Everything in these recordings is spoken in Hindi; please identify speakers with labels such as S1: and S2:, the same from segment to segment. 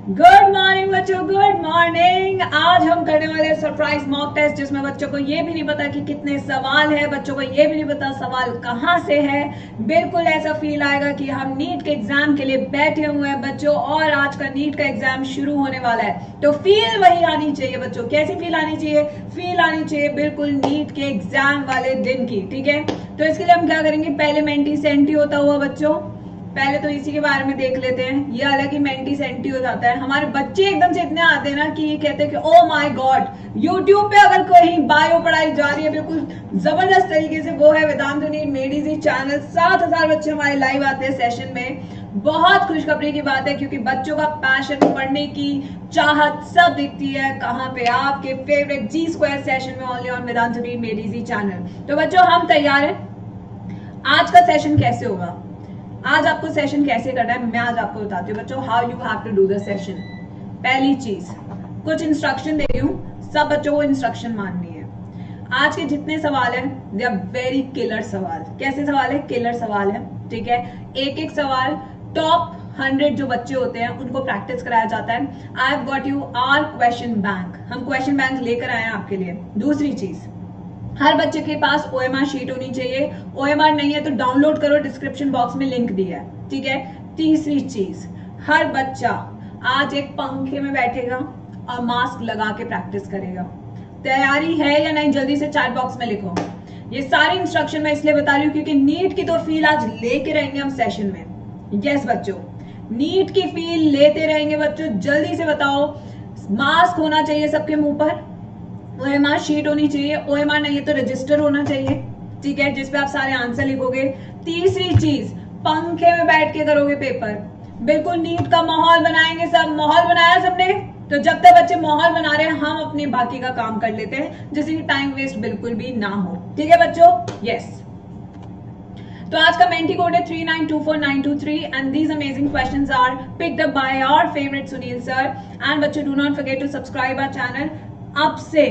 S1: गुड मॉर्निंग बच्चों, गुड मॉर्निंग। आज हम करने वाले सरप्राइज मॉक टेस्ट जिसमें बच्चों को ये भी नहीं पता कि कितने सवाल है, बच्चों को ये भी नहीं पता सवाल कहाँ से है। बिल्कुल ऐसा फील आएगा कि हम नीट के एग्जाम के लिए बैठे हुए हैं बच्चों, और आज का नीट का एग्जाम शुरू होने वाला है। तो फील वही आनी चाहिए बच्चों। कैसी फील आनी चाहिए? फील आनी चाहिए बिल्कुल नीट के एग्जाम वाले दिन की। ठीक है, तो इसके लिए हम क्या करेंगे, पहले मेंटी सेंटी होता हुआ बच्चों, पहले तो इसी के बारे में देख लेते हैं। ये अलग ही मेंटी सेंटी हो जाता है। हमारे बच्चे एकदम से इतने आते हैं ना कि ये कहते हैं कि ओ माय गॉड, यूट्यूब पे अगर कहीं बायो पढ़ाई जा रही है बिल्कुल जबरदस्त तरीके से, वो है वेदांत नीट मेड इजी चैनल। 7,000 बच्चे हमारे लाइव आते हैं सेशन में। बहुत खुशखबरी की बात है क्योंकि बच्चों का पैशन, पढ़ने की चाहत सब दिखती है कहाँ पे, आपके फेवरेट जी स्क्वायर सेशन में, only on Vedantu NEET made easy channel. तो बच्चों हम तैयार हैं। आज का सेशन कैसे होगा, आज आपको सेशन कैसे करना है मैं आज आपको बताती हूँ बच्चों। How you have to do the session. पहली चीज, कुछ इंस्ट्रक्शन दे रही हूँ, सब बच्चों को इंस्ट्रक्शन माननी है। आज के जितने सवाल हैं दे आर वेरी किलर सवाल। कैसे सवाल है? किलर सवाल है। ठीक है, एक एक सवाल टॉप 100 जो बच्चे होते हैं उनको प्रैक्टिस कराया जाता है। I have got you our question bank, हम क्वेश्चन बैंक लेकर आए हैं आपके लिए। दूसरी चीज, हर बच्चे के पास OMR शीट होनी चाहिए। OMR नहीं है तो डाउनलोड करो, डिस्क्रिप्शन बॉक्स में लिंक दिया है। ठीक है, तीसरी चीज, हर बच्चा आज एक पंखे में बैठेगा और मास्क लगा के प्रैक्टिस करेगा। तैयारी है या नहीं जल्दी से चैट बॉक्स में लिखो। ये सारी इंस्ट्रक्शन मैं इसलिए बता रही हूँ क्योंकि नीट की तो फील आज लेके रहेंगे हम सेशन में। यस बच्चों, नीट की फील लेते रहेंगे बच्चों। जल्दी से बताओ, मास्क होना चाहिए सबके मुंह पर, OMR शीट होनी चाहिए, OMR नहीं है तो रजिस्टर होना चाहिए। ठीक है, जिसपे आप सारे आंसर लिखोगे। तीसरी चीज, पंखे में बैठ के करोगे पेपर। बिल्कुल नीट का माहौल बनाएंगे सब। माहौल बनाया सबने? तो जब तक बच्चे माहौल बना रहे हैं हम अपने बाकी का काम कर लेते हैं, जिससे कि टाइम वेस्ट बिल्कुल भी ना हो। ठीक है बच्चों? यस। तो आज का मेंटी कोड है 392492 and these amazing questions are picked up by our favourite Sunil sir. And बच्चों do not forget to subscribe our channel. अब से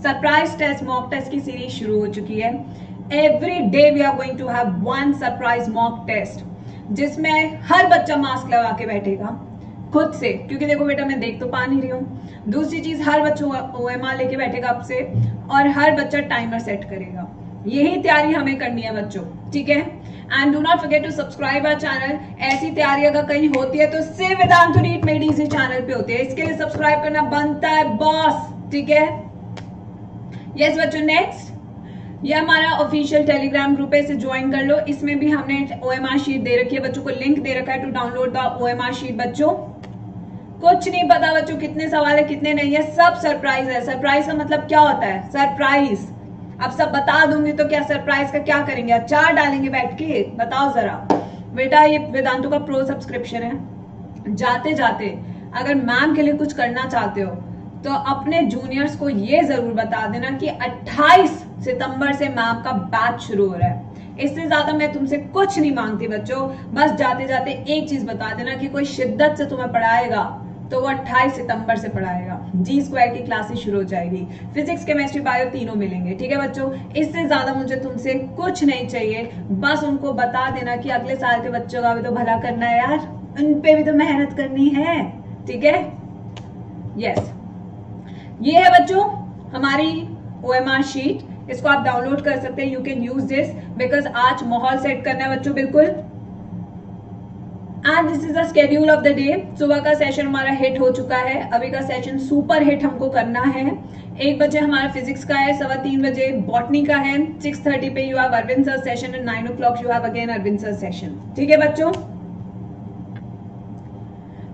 S1: सरप्राइज टेस्ट मॉक टेस्ट की सीरीज शुरू हो चुकी है। Every day we are going to have one surprise mock test जिसमें हर बच्चा मास्क लगा के बैठेगा खुद से, क्योंकि देखो बेटा मैं देख तो पा नहीं रही हूँ। दूसरी चीज, हर बच्चा OMR लेके बैठेगा अब से, और हर बच्चा टाइमर सेट करेगा। यही तैयारी हमें करनी है बच्चों। ठीक है, and do not forget to subscribe our channel. ऐसी तैयारी अगर कहीं होती है तो सिर्फ Vedantu NEET made easy channel पे होती है, इसके लिए सब्सक्राइब करना बनता है बॉस। ठीक है, यस बच्चों। नेक्स्ट, ये हमारा ऑफिशियल टेलीग्राम ग्रुप है, इसे ज्वाइन कर लो। इसमें भी हमने OMR शीट दे रखी है बच्चों को, लिंक दे रखा है to download the OMR sheet. बच्चों कुछ नहीं पता बच्चों कितने सवाल है कितने नहीं है, सब सरप्राइज है। सरप्राइज का मतलब क्या होता है? सरप्राइज। अब सब बता दूंगी तो क्या सरप्राइज का क्या करेंगे? अचार डालेंगे बैठ के? बताओ जरा बेटा। ये वेदांतु का प्रो सब्सक्रिप्शन है। जाते जाते अगर मैम के लिए कुछ करना चाहते हो तो अपने जूनियर्स को ये जरूर बता देना कि 28 सितंबर से मैम का बैच शुरू हो रहा है। इससे ज्यादा मैं तुमसे कुछ नहीं मांगती बच्चों, बस जाते जाते एक चीज बता देना कि कोई शिद्दत से तुम्हें पढ़ाएगा तो वो 28 सितंबर से पढ़ाएगा। जी स्क्वायर की क्लासेस शुरू हो जाएगी, फिजिक्स केमिस्ट्री बायो तीनों मिलेंगे। ठीक है बच्चों, इससे ज्यादा मुझे तुमसे कुछ नहीं चाहिए, बस उनको बता देना कि अगले साल के बच्चों का भी तो भला करना है यार, उन पे भी तो मेहनत करनी है। ठीक है, यस। ये है बच्चों हमारी OMR शीट, इसको आप डाउनलोड कर सकते हैं। You can use this because आज माहौल सेट करना है बच्चों बिल्कुल। And this is the schedule of the day. सुबह का सेशन हमारा हिट हो चुका है, अभी का सेशन सुपर हिट हमको करना है। 1 बजे हमारा फिजिक्स का है, 3:15 बजे बॉटनी का है, 6:30 पे you have Arvind sir session and 9 o'clock you have again Arvind sir session. ठीक है बच्चों,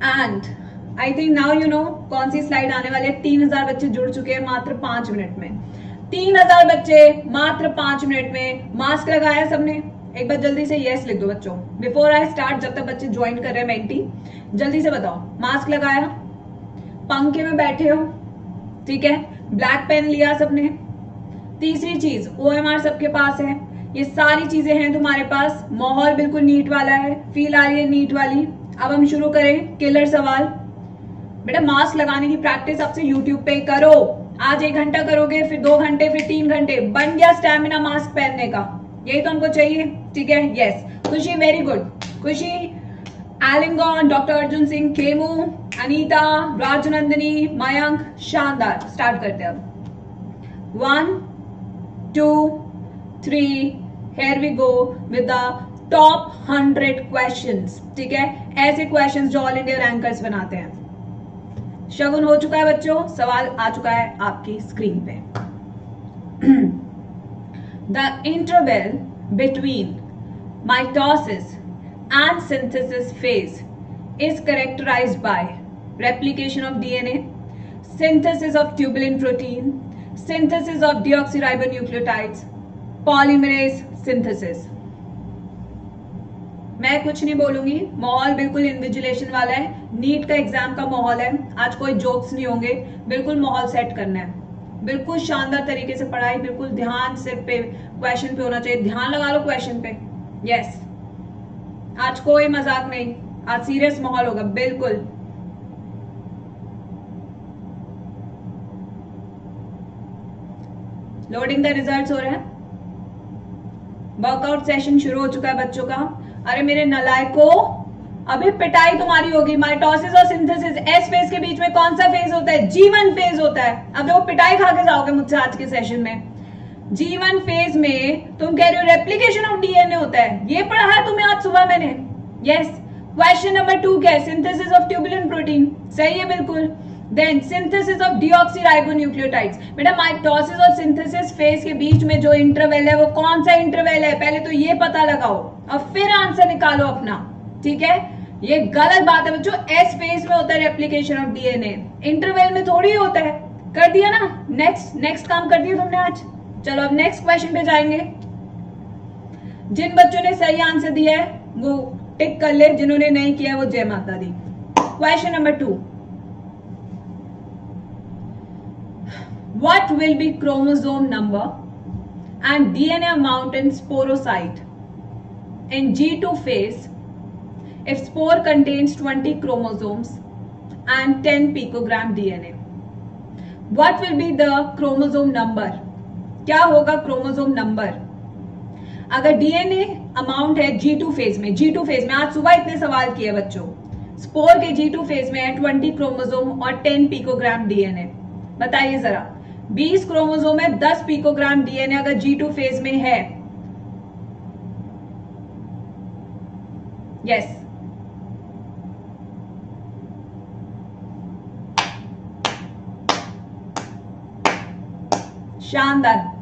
S1: and I think now you know कौन सी स्लाइड आने वाली है। 3000 बच्चे जुड़ चुके हैं मात्र 5 मिनट में। 3000 बच्चे मात्र 5 मिनट में। मास्क लगाया सबने? एक बार जल्दी से यस लिख दो बच्चों बिफोर आई स्टार्ट। जब तक बच्चे ज्वाइन कर रहे हैं मेंटी, जल्दी से बताओ। मास्क लगाया, पंखे में बैठे हो, ठीक है, ब्लैक पेन लिया सबने। तीसरी चीज, OMR सबके पास है। ये सारी चीजें हैं तुम्हारे पास। माहौल बिल्कुल नीट वाला है, फील आ रही है नीट वाली। अब हम शुरू करें किलर सवाल। बेटा मास्क लगाने की प्रैक्टिस अब से यूट्यूब पे करो। आज 1 घंटा करोगे, फिर 2 घंटे, फिर 3 घंटे, बन गया स्टैमिना मास्क पहनने का। यही तो हमको चाहिए। ठीक है, यस। खुशी वेरी गुड। खुशी एलिंगॉन, डॉक्टर अर्जुन सिंह, केमू, अनीता, राजनंदिनी, मयंक, शानदार। स्टार्ट करते हैं अब। 1 2 3 here we go with the top 100 questions। ठीक है, ऐसे क्वेश्चंस जो ऑल इंडिया रैंकर्स बनाते हैं। शगुन हो चुका है बच्चों, सवाल आ चुका है आपकी स्क्रीन पे। The interval between mitosis and synthesis phase is characterized by replication of DNA, synthesis of tubulin protein, synthesis of deoxyribonucleotides, polymerase synthesis। मैं कुछ नहीं बोलूंगी, माहौल बिल्कुल इन्विजिलेशन वाला है, नीट का एग्जाम का माहौल है, आज कोई जोक्स नहीं होंगे, बिल्कुल माहौल सेट करना है, बिल्कुल शानदार तरीके से पढ़ाई, बिल्कुल ध्यान सिर्फ पे क्वेश्चन पे होना चाहिए, ध्यान लगा लो क्वेश्चन पे। यस, आज कोई मजाक नहीं, आज सीरियस माहौल होगा बिल्कुल। लोडिंग द रिजल्ट्स हो रहे हैं, वर्कआउट सेशन शुरू हो चुका है बच्चों का। अरे मेरे नलायकों, अभी पिटाई तुम्हारी होगी। माइटोसिस और सिंथेसिस, एस फेज के बीच में कौन सा फेज होता है? G1 फेज होता है। अब देखो पिटाई खा के जाओगे मुझसे आज के सेशन में। G1 फेज में तुम कह रहे हो रेप्लिकेशन ऑफ डीएनए होता है, ये पढ़ा है तुम्हें आज सुबह मैंने। यस, क्वेश्चन नंबर 2 क्या है? सिंथेसिस ऑफ ट्यूबुलिन प्रोटीन, सही है बिल्कुल। Then synthesis of deoxyribonucleotides. बेटा माइटोसिस और सिंथेसिस फेज के बीच में जो इंटरवल है वो कौन सा इंटरवल है, पहले तो ये पता लगाओ और फिर आंसर निकालो अपना। ठीक है, ये गलत बात है बच्चों, एस फेज में होता है रेप्लिकेशन ऑफ डीएनए, इंटरवल में थोड़ी होता है। कर दिया ना, नेक्स्ट काम कर दिया तुमने आज। चलो अब नेक्स्ट क्वेश्चन पे जाएंगे। जिन बच्चों ने सही आंसर दिया है वो टिक कर ले, जिन्होंने नहीं किया वो जय माता दी। Question number 2, what will be chromosome number and DNA amount in sporocyte in G2 phase if spore contains 20 chromosomes and 10 picogram DNA? What will be the chromosome number? क्या होगा क्रोमोसोम नंबर? अगर डीएनए अमाउंट है G2 फेज में, G2 फेज में आज सुबह इतने सवाल किए बच्चों, स्पोर के G2 फेज में है 20 क्रोमोसोम और 10 पिकोग्राम डीएनए। बताइए जरा, 20 क्रोमोसोम है, 10 पिकोग्राम डीएनए अगर G2 फेज में है। यस, शानदार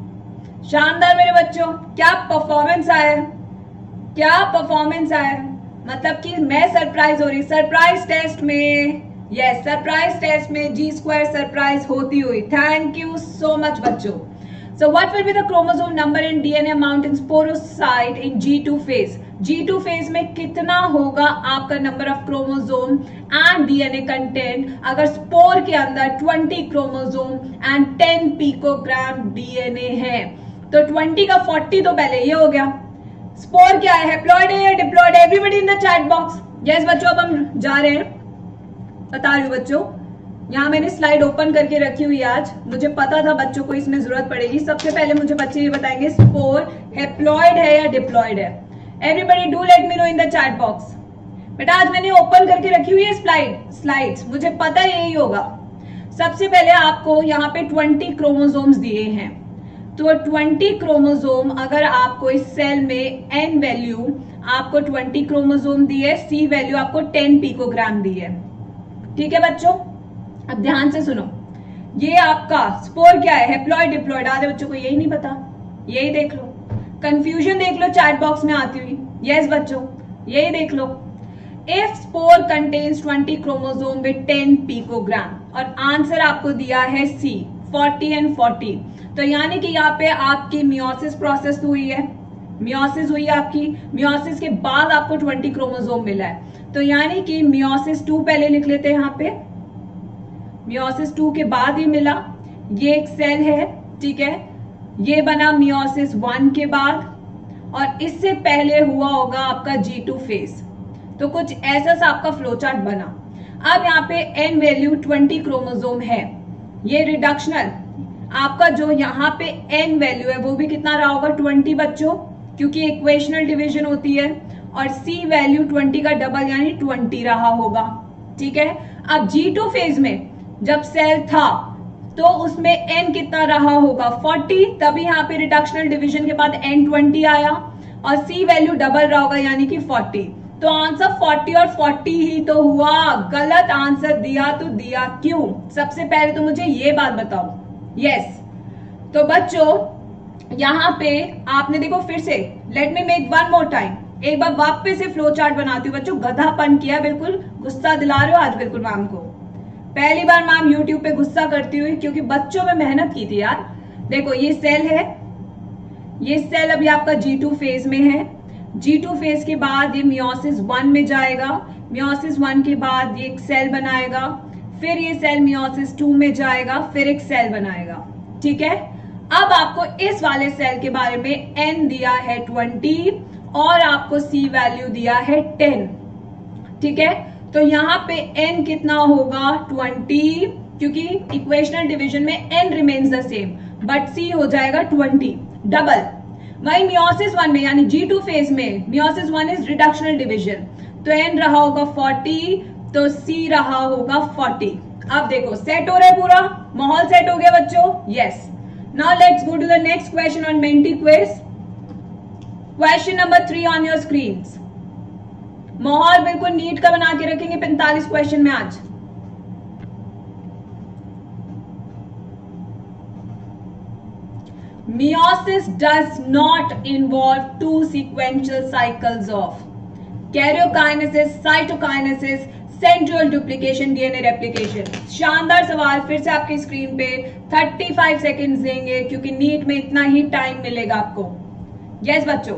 S1: शानदार मेरे बच्चों, क्या परफॉर्मेंस आया, क्या परफॉर्मेंस आया। मतलब कि मैं सरप्राइज हो रही, सरप्राइज टेस्ट में, यस सरप्राइज टेस्ट में जी स्क्वायर सरप्राइज होती हुई। थैंक यू सो मच बच्चों। So what will be the chromosome number in DNA amount in sporocyte in G2 phase? G2 phase में कितना होगा आपका number of chromosome and DNA content अगर स्पोर के अंदर 20 क्रोमोसोम एंड 10 पिकोग्राम डीएनए है? तो 20 का 40 तो पहले ये हो गया। स्पोर क्या है, हैप्लॉइड है या डिप्लॉइड है? Everybody in the chat box. Yes बच्चों, अब हम जा रहे हैं, बता रही हूँ बच्चों, यहाँ मैंने स्लाइड ओपन करके रखी हुई आज, मुझे पता था बच्चों को इसमें जरूरत पड़ेगी। सबसे पहले मुझे बच्चे ये बताएंगे स्पोर हैप्लॉइड है या डिप्लॉइड है। Everybody do let me know in the chat box. बेटा आज मैंने ओपन करके रखी हुई है स्लाइड्स, मुझे पता है यही होगा। सबसे पहले आपको यहाँ पे 20 क्रोमोसोम्स दिए हैं, तो 20 क्रोमोसोम अगर आपको इस सेल में एन वैल्यू आपको 20 क्रोमोसोम दी है, सी वैल्यू आपको 10 पिकोग्राम दी है। ठीक है बच्चों, अब ध्यान से सुनो, ये आपका स्पोर क्या है, हैप्लॉइड डिप्लॉइड? आधे बच्चों को यही नहीं पता, यही देख लो, कंफ्यूजन देख लो चैट बॉक्स में आती हुई। यस बच्चों, यही देख लो, if spore contains 20 chromosome with 10 picogram, और आंसर आपको दिया है सी 40 एंड 40। तो यानी कि यहाँ पे आपकी मियोसिस प्रोसेस हुई है, मियोसिस हुई है आपकी, मियोसिस के बाद आपको 20 क्रोमोसोम मिला है। तो यानी कि मियोसिस 2 पहले लिख लेते हैं यहाँ पे, मियोसिस 2 के बाद ही मिला, ये एक सेल है, ठीक है, ये बना मियोसिस 1 के बाद, और इससे पहले हुआ होगा आपका G2 फेज। तो कुछ ऐसा सा आपका फ्लोचार्ट बना। अब यहाँ पे एन वैल्यू 20 क्रोमोसोम है, ये रिडक्शनल आपका जो यहाँ पे एन वैल्यू है वो भी कितना रहा होगा 20 बच्चों, क्योंकि इक्वेशनल डिवीजन होती है, और C वैल्यू 20 का डबल यानी 20 रहा होगा। ठीक है, अब G2 फेज में जब सेल था तो उसमें n कितना रहा होगा 40, तभी यहाँ पे रिडक्शनल डिवीजन के बाद n 20 आया और C वैल्यू डबल रहा होगा यानी कि 40। तो आंसर 40 और 40 ही तो हुआ। गलत आंसर दिया तो दिया क्यों? सबसे पहले तो मुझे ये बात बताओ। यस, तो बच्चों यहाँ पे आपने देखो फिर से, let me make one more time, एक बार वापस से फ्लो चार्ट बनाती हूँ। बच्चों गधापन किया, बिल्कुल गुस्सा दिला रहे हो आज बिल्कुल मैम को। पहली बार मैम यूट्यूब पे गुस्सा करती हुई, क्योंकि बच्चों में मेहनत की थी यार। देखो ये सेल है, ये सेल अभी आपका G2 फेज में है। G2 फेज के बाद ये मियोसिस 1 में जाएगा, मियोसिस 1 के बाद ये एक सेल बनाएगा, फिर ये सेल मियोसिस 2 में जाएगा, फिर एक सेल बनाएगा। ठीक है, अब आपको इस वाले सेल के बारे में n दिया है 20 और आपको C वैल्यू दिया है 10। ठीक है, तो यहाँ पे n कितना होगा 20, क्योंकि इक्वेशनल डिवीजन में n remains the same but C हो जाएगा 20 डबल। वही मियोसिस 1 में यानी G2 फेज में मियोसिस 1 इज रिडक्शनल डिवीजन, तो n रहा होगा 40 तो C रहा होगा 40। अब देखो सेट हो रहा है, पूरा माहौल सेट हो गया बच्चों। Yes, now let's go to the next question on Menti quiz. Question number 3 on your screens. माहौल बिल्कुल नीट का बना के रखेंगे 45 क्वेश्चन में आज। Meiosis does not involve two sequential cycles of karyokinesis, cytokinesis, central duplication, DNA replication। शानदार सवाल, फिर से आपकी स्क्रीन पे 35 सेकेंड्स देंगे क्योंकि नीट में इतना ही टाइम मिलेगा आपको। यस बच्चों,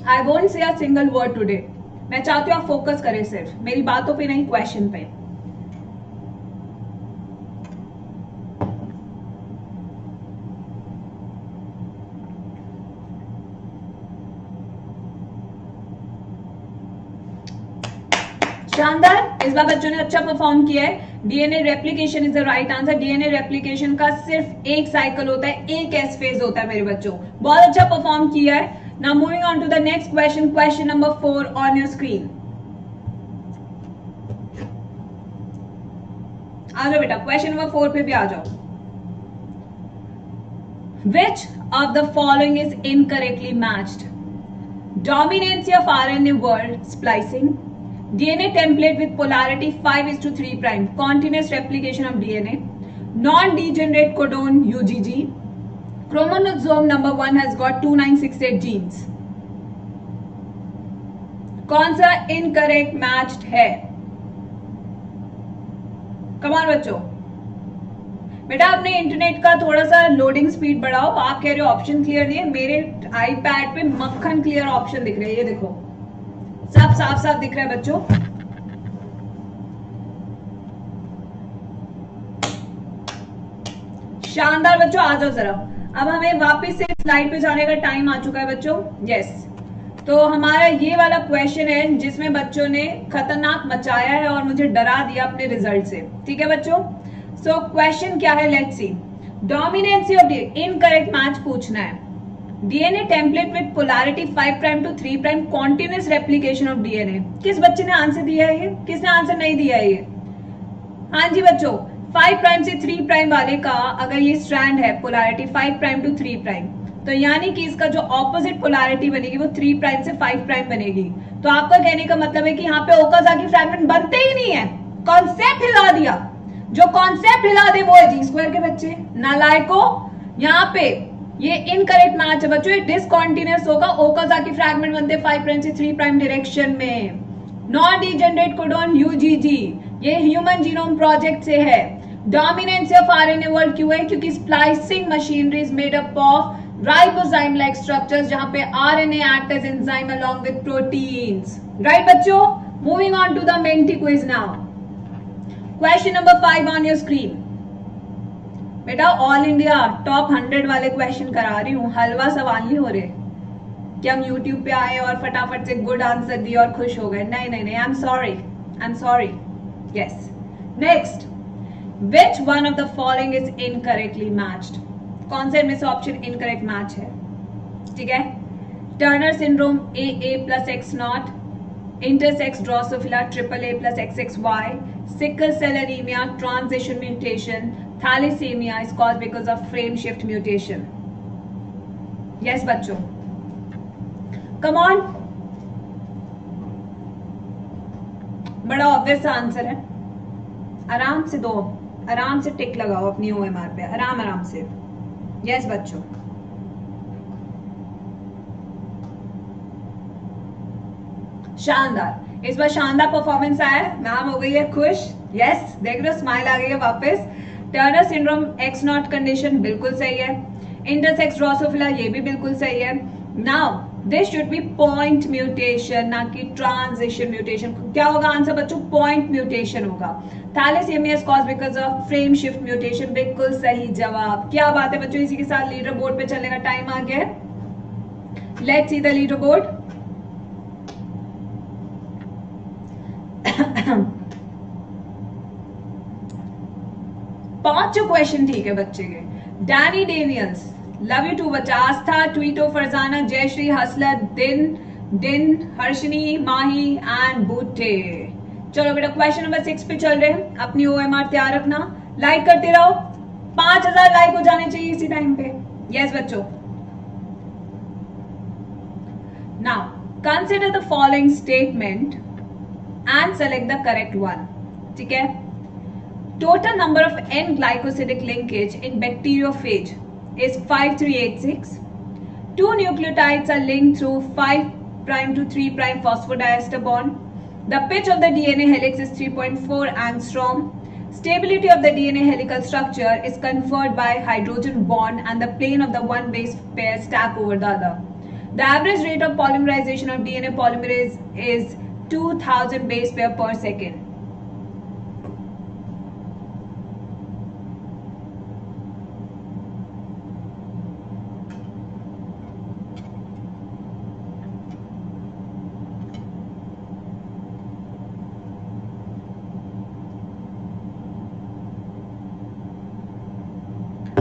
S1: I won't say a single word today. मैं चाहती हूँ आप फोकस करें सिर्फ मेरी बातों पे नहीं, क्वेश्चन पे। शानदार, इस बार बच्चों ने अच्छा परफॉर्म किया है। DNA replication is the right answer. DNA replication का सिर्फ एक साइकिल होता है, एक एस फेज होता है मेरे बच्चों। बहुत अच्छा परफॉर्म किया है। Now moving on to the next question, question number 4 on your screen. आ जाओ बेटा, क्वेश्चन नंबर 4 पे भी आ जाओ। Which of the following is incorrectly matched? Dominancy of RNA word splicing, DNA template with polarity 5:3 prime, continuous replication of DNA, non-degenerate codon UGG, chromosome number 1 has got 2968 genes। कौन सा इनकरेक्ट मैच्ड है? कमाल बच्चों, बेटा अपने इंटरनेट का थोड़ा सा लोडिंग स्पीड बढ़ाओ। आप कह रहे हो ऑप्शन क्लियर नहीं है, मेरे आईपैड पे मक्खन क्लियर ऑप्शन दिख रहे हैं। ये देखो सब साफ साफ दिख रहा है बच्चों। शानदार बच्चों, आ जाओ जरा। अब हमें वापस से स्लाइड पे जाने का टाइम आ चुका है बच्चों। यस, तो हमारा ये वाला क्वेश्चन है जिसमें बच्चों ने खतरनाक मचाया है और मुझे डरा दिया अपने रिजल्ट से। ठीक है बच्चों, सो क्वेश्चन क्या है, let's see. Dominancy of DNA, incorrect match पूछना है। DNA template with polarity 5 prime to 3 prime, continuous replication of DNA. किस बच्चे ने आंसर दिया है ये? किसने आंसर नहीं दिया है ये? हाँ जी बच्चों, 5 प्राइम से 3 प्राइम वाले का अगर ये स्ट्रैंड है पोलैरिटी 5 प्राइम टू 3 प्राइम, तो यानी कि इसका जो ऑपोजिट पोलैरिटी बनेगी वो 3 प्राइम से 5 प्राइम बनेगी। तो आपका कहने का मतलब है कि यहाँ पे ओकाज़ाकी फ्रैगमेंट बनते ही नहीं है। कॉन्सेप्ट हिला दिया। जो कॉन्सेप्ट हिला दे वो है जी स्क्वायर के बच्चे। नालायको, यहाँ पे ये इनकरेक्ट मैच है बच्चों, ये डिसकॉन्टिन्यूअस होगा। ओकाज़ाकी फ्रैगमेंट बनते 5 प्राइम से 3 प्राइम डायरेक्शन में। नॉन डीजेनरेट कोडॉन यूजीजी, ये ह्यूमन जीनोम प्रोजेक्ट से है। डोमिनेंसी ऑफ आरएनए वर्ल्ड क्यों है? क्योंकि splicing machinery is made up of ribozyme like structures, जहां पे RNA act as enzyme along with proteins. Right बच्चों, moving on to the Menti quiz now. Question number 5 on your screen. बेटा ऑल इंडिया टॉप 100 वाले क्वेश्चन करा रही हूँ, हलवा सवाल नहीं हो रहे कि हम यूट्यूब पे आए और फटाफट से गुड आंसर दिए और खुश हो गए। नहीं नहीं नहीं, I am sorry, I am sorry. Yes, next. Which one of the following is incorrectly matched? कौन सा इनमें से ऑप्शन इनकरेक्ट मैच है? ठीक है, Turner syndrome AA plus X not, intersex Drosophila AAA plus XXY, sickle cell anaemia, transition mutation, thalassaemia is caused because of frame shift mutation. Yes बच्चों, कम ऑन. बड़ा ऑब्वियस आंसर है. आराम से दो, आराम से टिक लगाओ अपनी OMR पे, आराम आराम से. यस बच्चों, शानदार. इस बार शानदार परफॉर्मेंस आया. मैम हो गई है खुश. यस, देख लो स्माइल आ गई है वापस. Turner syndrome x not condition बिल्कुल सही है. इंटरसेक्स ड्रोसोफिला ये भी बिल्कुल सही है. Now this should be point mutation, ना कि ट्रांजिशन म्यूटेशन. क्या होगा आंसर बच्चों? पॉइंट म्यूटेशन होगा. Thalassaemia is caused because of frame shift mutation. बिल्कुल सही जवाब. क्या बात है बच्चों, इसी के साथ लीडर बोर्ड पे चलने का टाइम आ गया है. Let's see the leader board. पांचों क्वेश्चन ठीक है बच्चे के. Danny Daniels, love you too बच्चा. आस्था, ट्वीटो, फरजाना, जयश्री, हसलत, दिन, हर्षनी, माही एंड बूटे. चलो बेटा क्वेश्चन नंबर 6 पे चल रहे हैं. अपनी OMR तैयार रखना, लाइक करते रहो. 5000 लाइक हो जाने चाहिए इसी टाइम पे. यस बच्चों. Now consider the following statement and select the correct one. ठीक है. Total number of N-glycosidic linkage in bacteriophage is 5386. Two nucleotides are linked through 5' to 3' phosphodiester bond. The pitch of the DNA helix is 3.4 angstrom. Stability of the DNA helical structure is conferred by hydrogen bond and the plane of the one base pair stack over the other. The average rate of polymerization of DNA polymerase is 2000 base pair per second.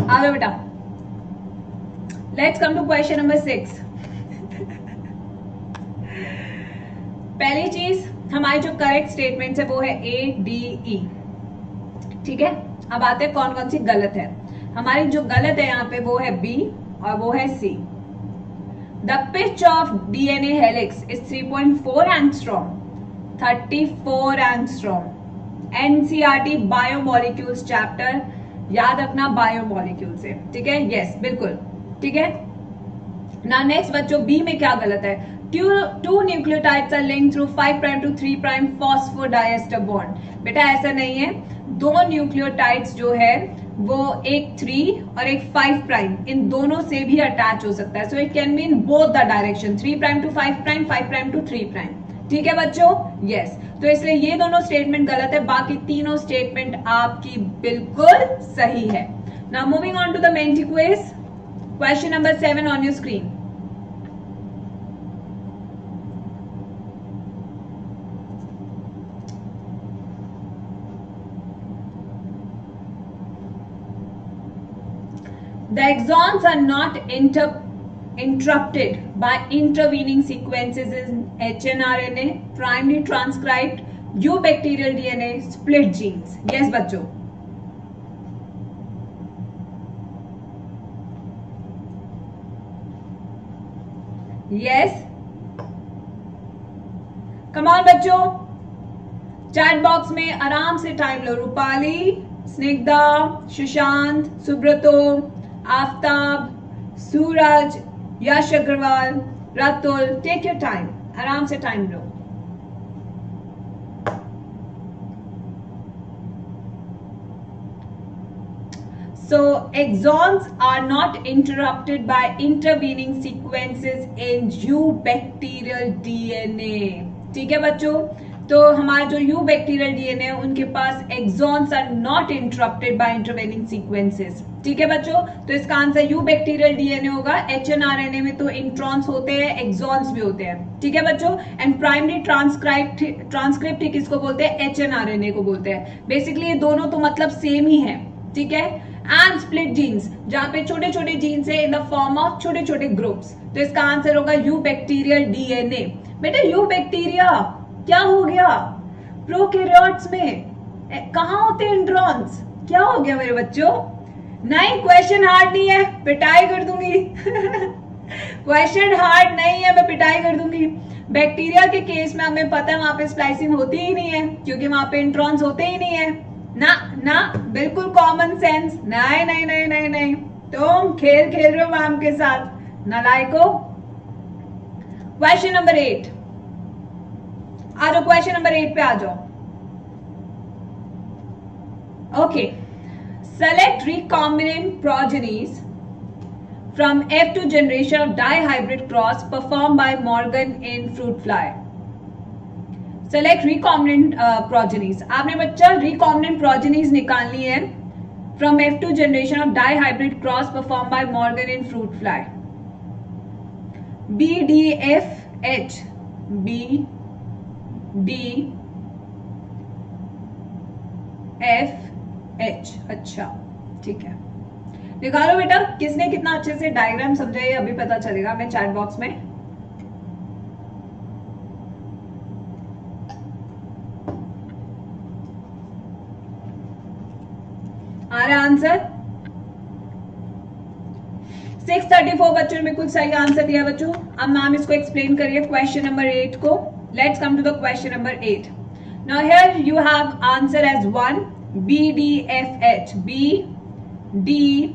S1: आ जाओ बेटा. Let's come to question number 6. पहली चीज, हमारी जो करेक्ट स्टेटमेंट है वो है ADE. ठीक है. अब आते हैं कौन कौन सी गलत है. हमारी जो गलत है यहाँ पे वो है B और वो है C. The pitch of DNA helix is 3.4 angstrom, 34 angstrom. NCERT biomolecules chapter याद रखना, बायोमोलिक्यूल से. ठीक है. यस बिल्कुल ठीक है. ना नेक्स्ट बच्चों, बी में क्या गलत है? Two nucleotides are linked through 5' to 3' phosphodiester bond. बेटा ऐसा नहीं है. दो न्यूक्लियोटाइड्स जो है वो एक 3 और एक 5', इन दोनों से भी अटैच हो सकता है. So it can be in both the direction, 3' to 5', 5' to 3'. ठीक है बच्चों. यस. तो इसलिए ये दोनों स्टेटमेंट गलत है, बाकी तीनों स्टेटमेंट आपकी बिल्कुल सही है. Now moving on to the Menti quiz. Question number 7 on your screen. The exons are not interrupted by intervening sequences in hnRNA, primary transcribed, eubacterial DNA, split genes. Yes बच्चों. Yes. Come on बच्चों. चैट बॉक्स में आराम से टाइम लो. Rupali, Snigdha, Sushant, Subrata, Aftab, Suraj, Yash Agarwal, Ratul, take your time. आराम से टाइम लो. So exons are not interrupted by intervening sequences in eubacterial DNA. ठीक है बच्चों. तो हमारा जो यू बैक्टीरियल डीएनए है उनके पास exons are not interrupted by intervening sequences. ठीक है बच्चों, तो इसका आंसर यू बैक्टीरियल डीएनए होगा। एचएनआरएनए में तो इंट्रॉन्स होते हैं, एक्सॉन्स भी होते हैं। ठीक है बच्चों, एंड प्राइमरी ट्रांसक्रिप्ट किसको बोलते हैं? एचएनआरएनए को बोलते हैं। बेसिकली ये दोनों तो मतलब सेम ही है। ठीक है, एंड स्प्लिट जीन्स, जहां पे छोटे छोटे जीन्स है इन द फॉर्म ऑफ छोटे छोटे ग्रुप्स, तो इसका आंसर होगा यू बैक्टीरियल डीएनए। बेटा यू बैक्टीरिया क्या हो गया? प्रोकैरियोट्स में कहां होते हैं इंट्रॉन्स? क्या हो गया मेरे बच्चों? नहीं, क्वेश्चन हार्ड नहीं है, पिटाई कर दूंगी। क्वेश्चन हार्ड नहीं है, मैं पिटाई कर दूंगी। बैक्टीरिया के केस में हमें पता है वहां पे स्प्लाइसिंग होती ही नहीं है, क्योंकि वहां पे इंट्रॉन्स होते ही नहीं है ना। ना बिल्कुल कॉमन सेंस। नहीं नहीं नहीं नहीं नहीं, तुम खेल खेल रहे हो मैम के साथ, नालायको। क्वेश्चन नंबर 8 आ जाओ, क्वेश्चन नंबर 8 पे आ जाओ। Okay, select recombinant progenies from F2 generation of dihybrid cross performed by Morgan in fruit fly. Select recombinant progenies. आपने बच्चा recombinant progenies निकालनी है from F2 generation of dihybrid cross performed by Morgan in fruit fly. BDFH, BDFH। अच्छा ठीक है, निकालो बेटा। किसने कितना अच्छे से डायग्राम समझा है अभी पता चलेगा मैं चैट बॉक्स में। आ रहा आंसर? 634 बच्चों ने बिल्कुल सही आंसर दिया बच्चों। अब मैम इसको एक्सप्लेन करिए क्वेश्चन नंबर 8 को। Let's come to the question number 8। Now here you have answer as 1 BDFH। BDFH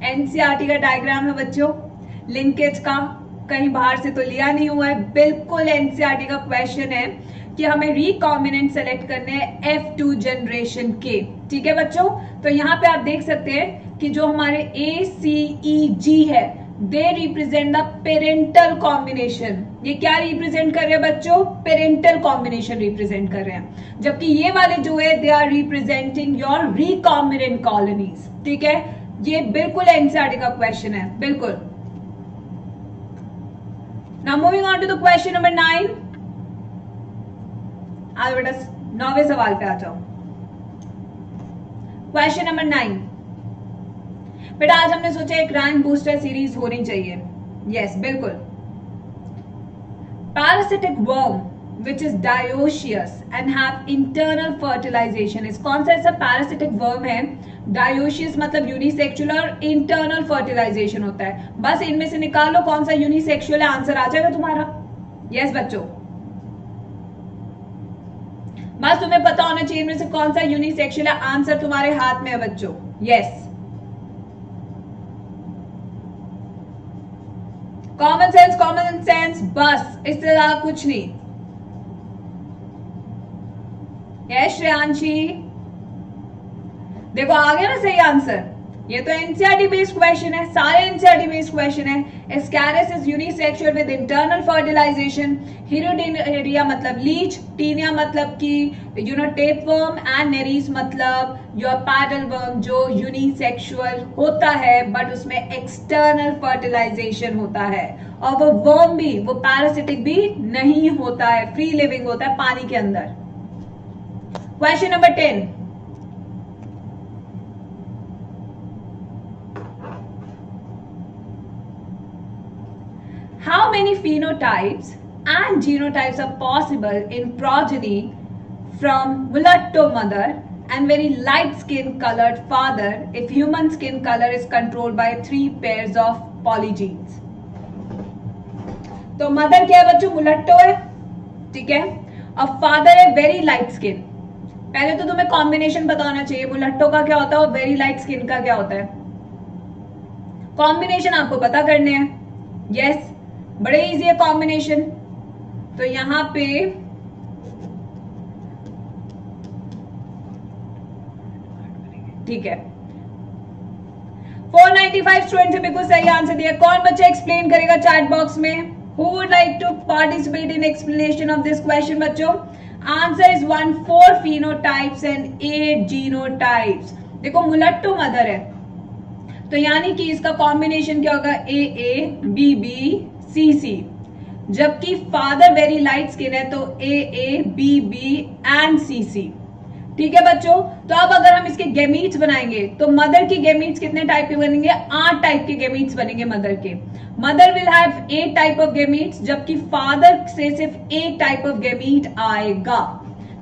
S1: NCERT का डायग्राम है बच्चों, लिंकेज का, कहीं बाहर से तो लिया नहीं हुआ है, बिल्कुल एनसीईआरटी का क्वेश्चन है कि हमें रिकॉम्बिनेंट सेलेक्ट करने हैं F2 जनरेशन के। ठीक है बच्चों, तो यहाँ पे आप देख सकते हैं कि जो हमारे ACEG है they represent the parental combination. ये क्या रिप्रेजेंट कर रहे हैं बच्चों? पेरेंटल कॉम्बिनेशन रिप्रेजेंट कर रहे हैं, जबकि ये वाले जो है they are representing your recombinant colonies. ठीक है, ये बिल्कुल एनसीईआरटी का क्वेश्चन है, बिल्कुल। Now moving on to the question number 9। आज बेटा 9वें सवाल पे आ जाओ। क्वेश्चन नंबर 9 बेटा, आज हमने सोचा एक रैंक बूस्टर सीरीज होनी चाहिए। यस बिल्कुल। Parasitic worm which is dioecious and have internal fertilisation is, कौन सा ऐसा पैरासिटिक वर्म है? डायोशियस मतलब यूनिसेक्सुअल और इंटरनल फर्टिलाइजेशन होता है। बस इनमें से निकाल लो कौन सा यूनिसेक्सुअल है, आंसर आ जाएगा तुम्हारा। यस बच्चों, बस तुम्हें पता होना चाहिए इनमें से कौन सा यूनिसेक्सुअल है, आंसर तुम्हारे हाथ में है बच्चों। यस, कॉमन सेंस, बस इससे ज्यादा कुछ नहीं। यस श्रेयांशी, देखो आ गया ना सही आंसर। ये तो एनसीईआरटी बेस्ड क्वेश्चन है, सारे एनसीईआरटी बेस्ड क्वेश्चन है। Ascaris is unisexual with internal fertilisation. Hirudinaria मतलब लीच, टीनिया मतलब कि टेपवर्म, एंड नेरीस मतलब योर पैडल वर्म जो यूनिसेक्सुअल होता है बट उसमें एक्सटर्नल फर्टिलाइजेशन होता है। और वो वर्म भी, वो पैरासिटिक भी नहीं होता है, फ्री लिविंग होता है पानी के अंदर। Question number 10। How many phenotypes and genotypes are possible in progeny from mulatto mother and very light skin colored father if human skin color is controlled by 3 pairs of polygenes? तो मदर क्या है बच्चों? मुलट्टो है, ठीक है, और फादर है वेरी लाइट स्किन। पहले तो तुम्हें कॉम्बिनेशन पता होना चाहिए, मुलट्टो का क्या होता है और वेरी लाइट स्किन का क्या होता है। कॉम्बिनेशन आपको पता करने हैं। यस, बड़े इजी है कॉम्बिनेशन। तो यहां पे ठीक है, 495 स्टूडेंट से बिल्कुल सही आंसर दिया। कौन बच्चा एक्सप्लेन करेगा चैट बॉक्स में? Who would like to participate in explanation of this question बच्चों? Answer is 1 4 phenotypes and 8 genotypes. देखो मुलट्टो मदर है तो यानी कि इसका कॉम्बिनेशन क्या होगा? ए ए बी बी सी सी, जबकि फादर वेरी लाइट स्किन है तो ए ए बी बी एंड सी सी। ठीक है बच्चों, तो अब अगर हम इसके गेमीट्स बनाएंगे तो मदर की गेमीट्स कितने टाइप के बनेंगे? 8 टाइप के गेमीट्स बनेंगे मदर के। Mother will have 8 type of gametes, जबकि फादर से सिर्फ 1 टाइप ऑफ गेमीट आएगा।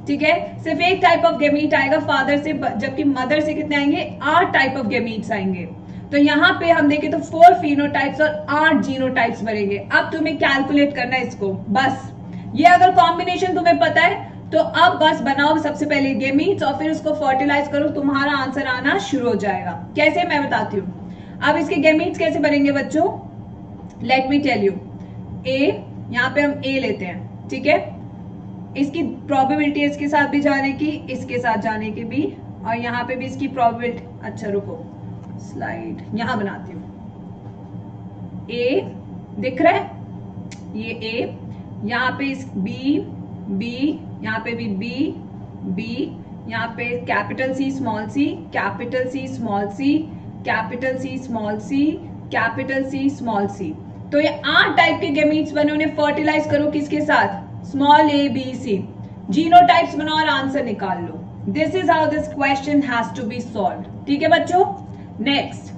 S1: ठीक है, सिर्फ 1 टाइप ऑफ गेमीट आएगा फादर से, जबकि मदर से कितने आएंगे? 8 टाइप ऑफ गेमीट्स आएंगे। तो यहाँ पे हम देखें तो 4 फिनोटाइप्स और 8 जीनोटाइप्स बनेंगे। अब तुम्हें कैलकुलेट करना है इसको, बस ये अगर कॉम्बिनेशन तुम्हें पता है तो अब बस बनाओ सबसे पहले गेमीट्स और फिर उसको फर्टिलाइज करो, तुम्हारा आंसर आना शुरू हो जाएगा। कैसे मैं बताती हूँ। अब इसके गेमीट्स कैसे बनेंगे बच्चों, लेट मी टेल यू। ए, यहाँ पे हम ए लेते हैं, ठीक है, इसकी प्रोबेबिलिटी इसके साथ भी जाने की, इसके साथ जाने की भी, और यहाँ पे भी इसकी प्रोबेबिलिटी। अच्छा रुको, स्लाइड यहां बनाती हूं। ए दिख रहा है, ये ए, यहाँ पे इस बी बी, यहाँ पे भी बी बी, यहाँ पे capital C small C, capital C small C, capital C small C, capital C small C. तो ये 8 टाइप के गेमीट्स बने, उन्हें फर्टिलाइज करो किसके साथ? Small a b c. Genotypes बनाओ और आंसर निकाल लो। This is how this question has to be solved. ठीक है बच्चों, नेक्स्ट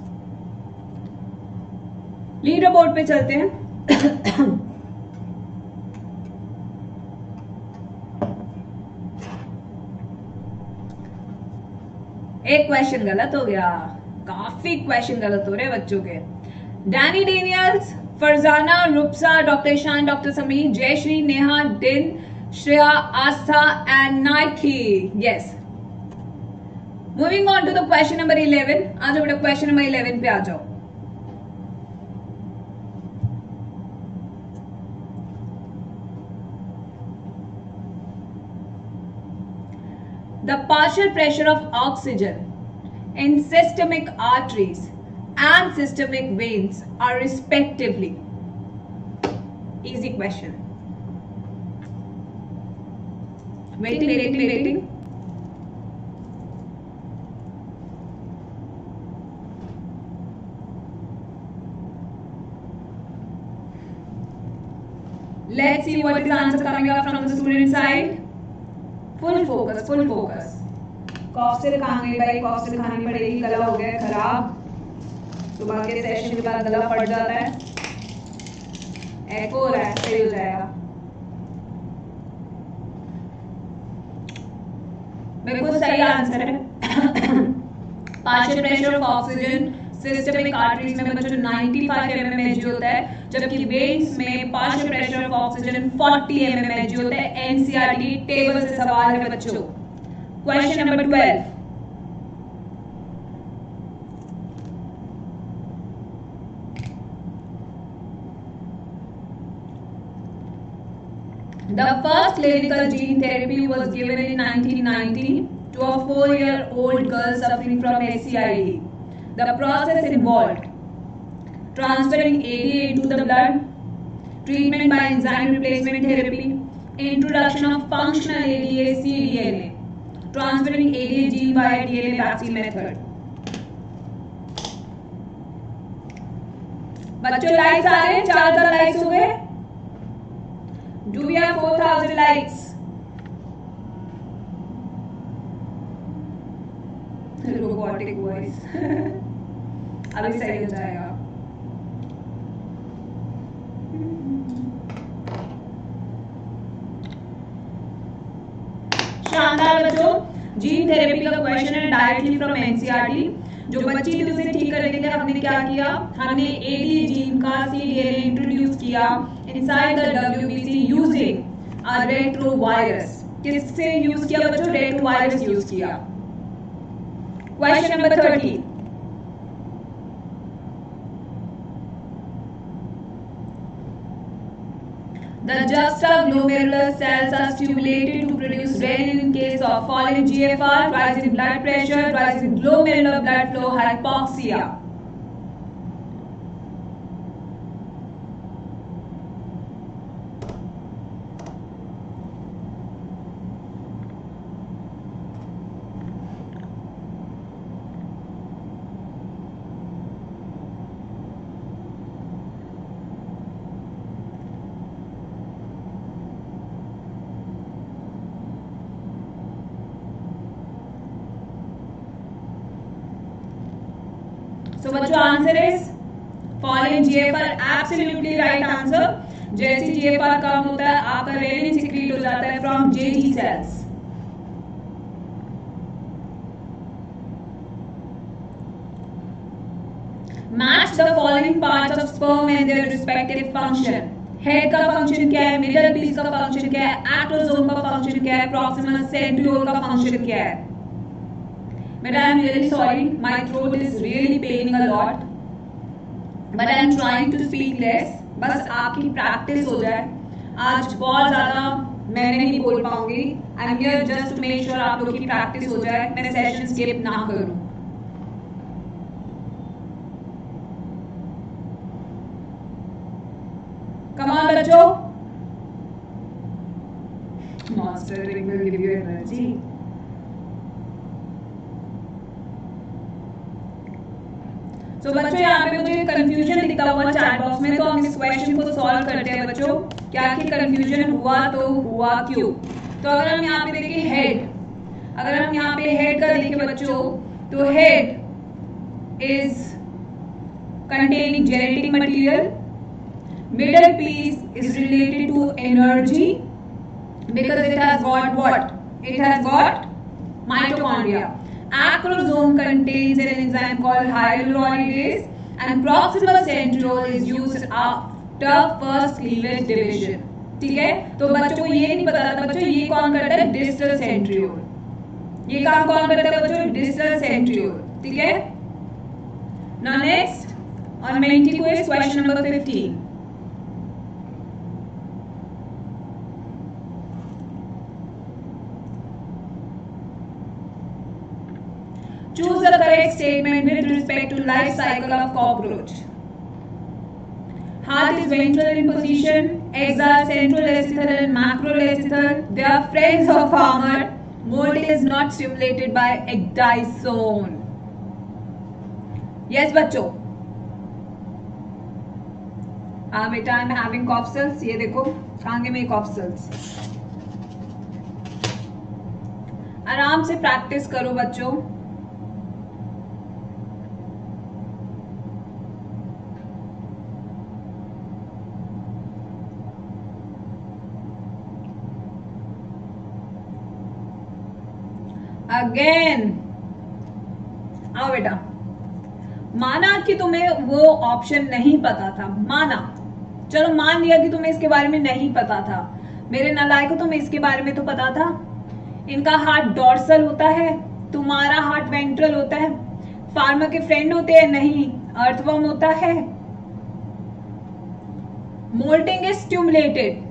S1: लीडर बोर्ड पे चलते हैं। एक क्वेश्चन गलत हो गया, काफी क्वेश्चन गलत हो रहे हैं बच्चों के। Danny Daniels, Farzana, Rupsa, doctor Ishan, doctor Sameer, Jayashree, Neha, डिन, Shreya, Aastha and Nike. Yes, moving on to the question number 11। आ जाओ बेटा, क्वेश्चन नंबर 11 पे आ जाओ। The partial pressure of oxygen in systemic arteries and systemic veins are respectively. Easy question. Waiting. Let's see what is the answer coming up from the student side. Full focus, full focus. कॉफ से खाने भाई, कॉफ से खानी पड़ेगी, गला हो गया खराब, सुबह के सेशन के बाद गला फट जाता है, एको हो रहा है, सही हो जाएगा। बिल्कुल सही आंसर है। Partial pressure of oxygen systemic arteries में बच्चों 95 mmHg होता है, जबकि वेन्स में partial pressure of oxygen 40 mmHg होता है। एनसीईआरटी टेबल से सवाल है बच्चों। Question number 12। The first clinical gene therapy was given in 1990 to a 4-year-old girl suffering from SCID. The process involved transferring ADA into the blood, treatment by enzyme replacement therapy, introduction of functional ADA cDNA, transferring ADA gene via DNA vaccine method. बच्चों लाइक्स आ रहे हैं, 4000 लाइक्स हो गए। Do we have 4000 likes? Robotic voice. अभी सही हो जाएगा। शानदार बच्चों, जीन थेरेपी का क्वेश्चन है डायरेक्टली फ्रॉम एनसीईआरटी। जो बच्ची थी उसे ठीक करने के लिए हमने क्या किया, हमने एडी जीन का सीडीएनए इंट्रोड्यूस किया inside the WBC using a retrovirus. किससे यूज किया बच्चों? रेट्रोवायरस यूज किया। Question number 30। The juxtaglomerular cells are stimulated to produce renin in case of falling GFR, rise in blood pressure, rise in glomerular blood flow, hypoxia. सो बच्चों answer is fall in GFR, absolutely right answer. जैसे जीएफआर कम होता है आपका रेनिन सिक्रीट हो जाता है from Jazzy sales. Match the following parts of sperm and their respective function. Head का फंक्शन क्या है, मिडल पीस का फंक्शन क्या है, एक्टोसोम का फंक्शन क्या है, प्रॉक्सिमल सेंट्रियोल का फंक्शन क्या है। But I am really sorry, my throat is really paining a lot, but I am trying to speak less. बस आपकी प्रैक्टिस हो जाए। आज बहुत ज्यादा मैं नहीं बोल पाऊंगी। I am here just to make sure आप लोग की प्रैक्टिस हो जाए, मैं सेशन स्किप ना करूं। Come on बच्चों, Monster drink will give you energy. तो बच्चों यहाँ पे मुझे कंफ्यूजन दिखा हुआ चैट बॉक्स में, तो हम इस क्वेश्चन को सॉल्व करते हैं बच्चों। क्या कि कंफ्यूजन हुआ तो हुआ क्यों। तो अगर हम यहाँ पे देखें हेड, अगर हम यहाँ पे हेड का देखें बच्चों, तो head is containing genetic material, middle piece is related to energy because it has got what, it has got mitochondria. Acrosome contains an enzyme called hyaluronidase, and proximal centriole is used after first cleavage division. ठीक है, तो बच्चों को ये नहीं पता था बच्चों, ये कौन करता है, डिस्टल सेंट्रियोल। ये काम कौन करता है बच्चों, डिस्टल सेंट्रियोल। ठीक है, नाउ नेक्स्ट ऑन मेंटिकुएस question number 15। Choose the correct statement with respect to life cycle of cockroach. Heart is ventral in position. Eggs are centrolecital and macrolecital. They are friends of farmer. Molting is not stimulated by ecdysone. Yes बच्चों। बेटा I am having cough cells, ये देखो आगे में कॉफ सेल्स। आराम से प्रैक्टिस करो बच्चों। अगेन आओ बेटा, माना कि तुम्हें वो ऑप्शन नहीं पता था, माना, चलो मान लिया कि तुम्हें इसके बारे में नहीं पता था। मेरे नालायकों, तुम्हें इसके बारे में तो पता था। इनका हार्ट डॉर्सल होता है, तुम्हारा हार्ट वेंट्रल होता है। फार्मर के फ्रेंड होते हैं, नहीं, अर्थवर्म होता है। मोल्टिंग इज स्टिमुलेटेड,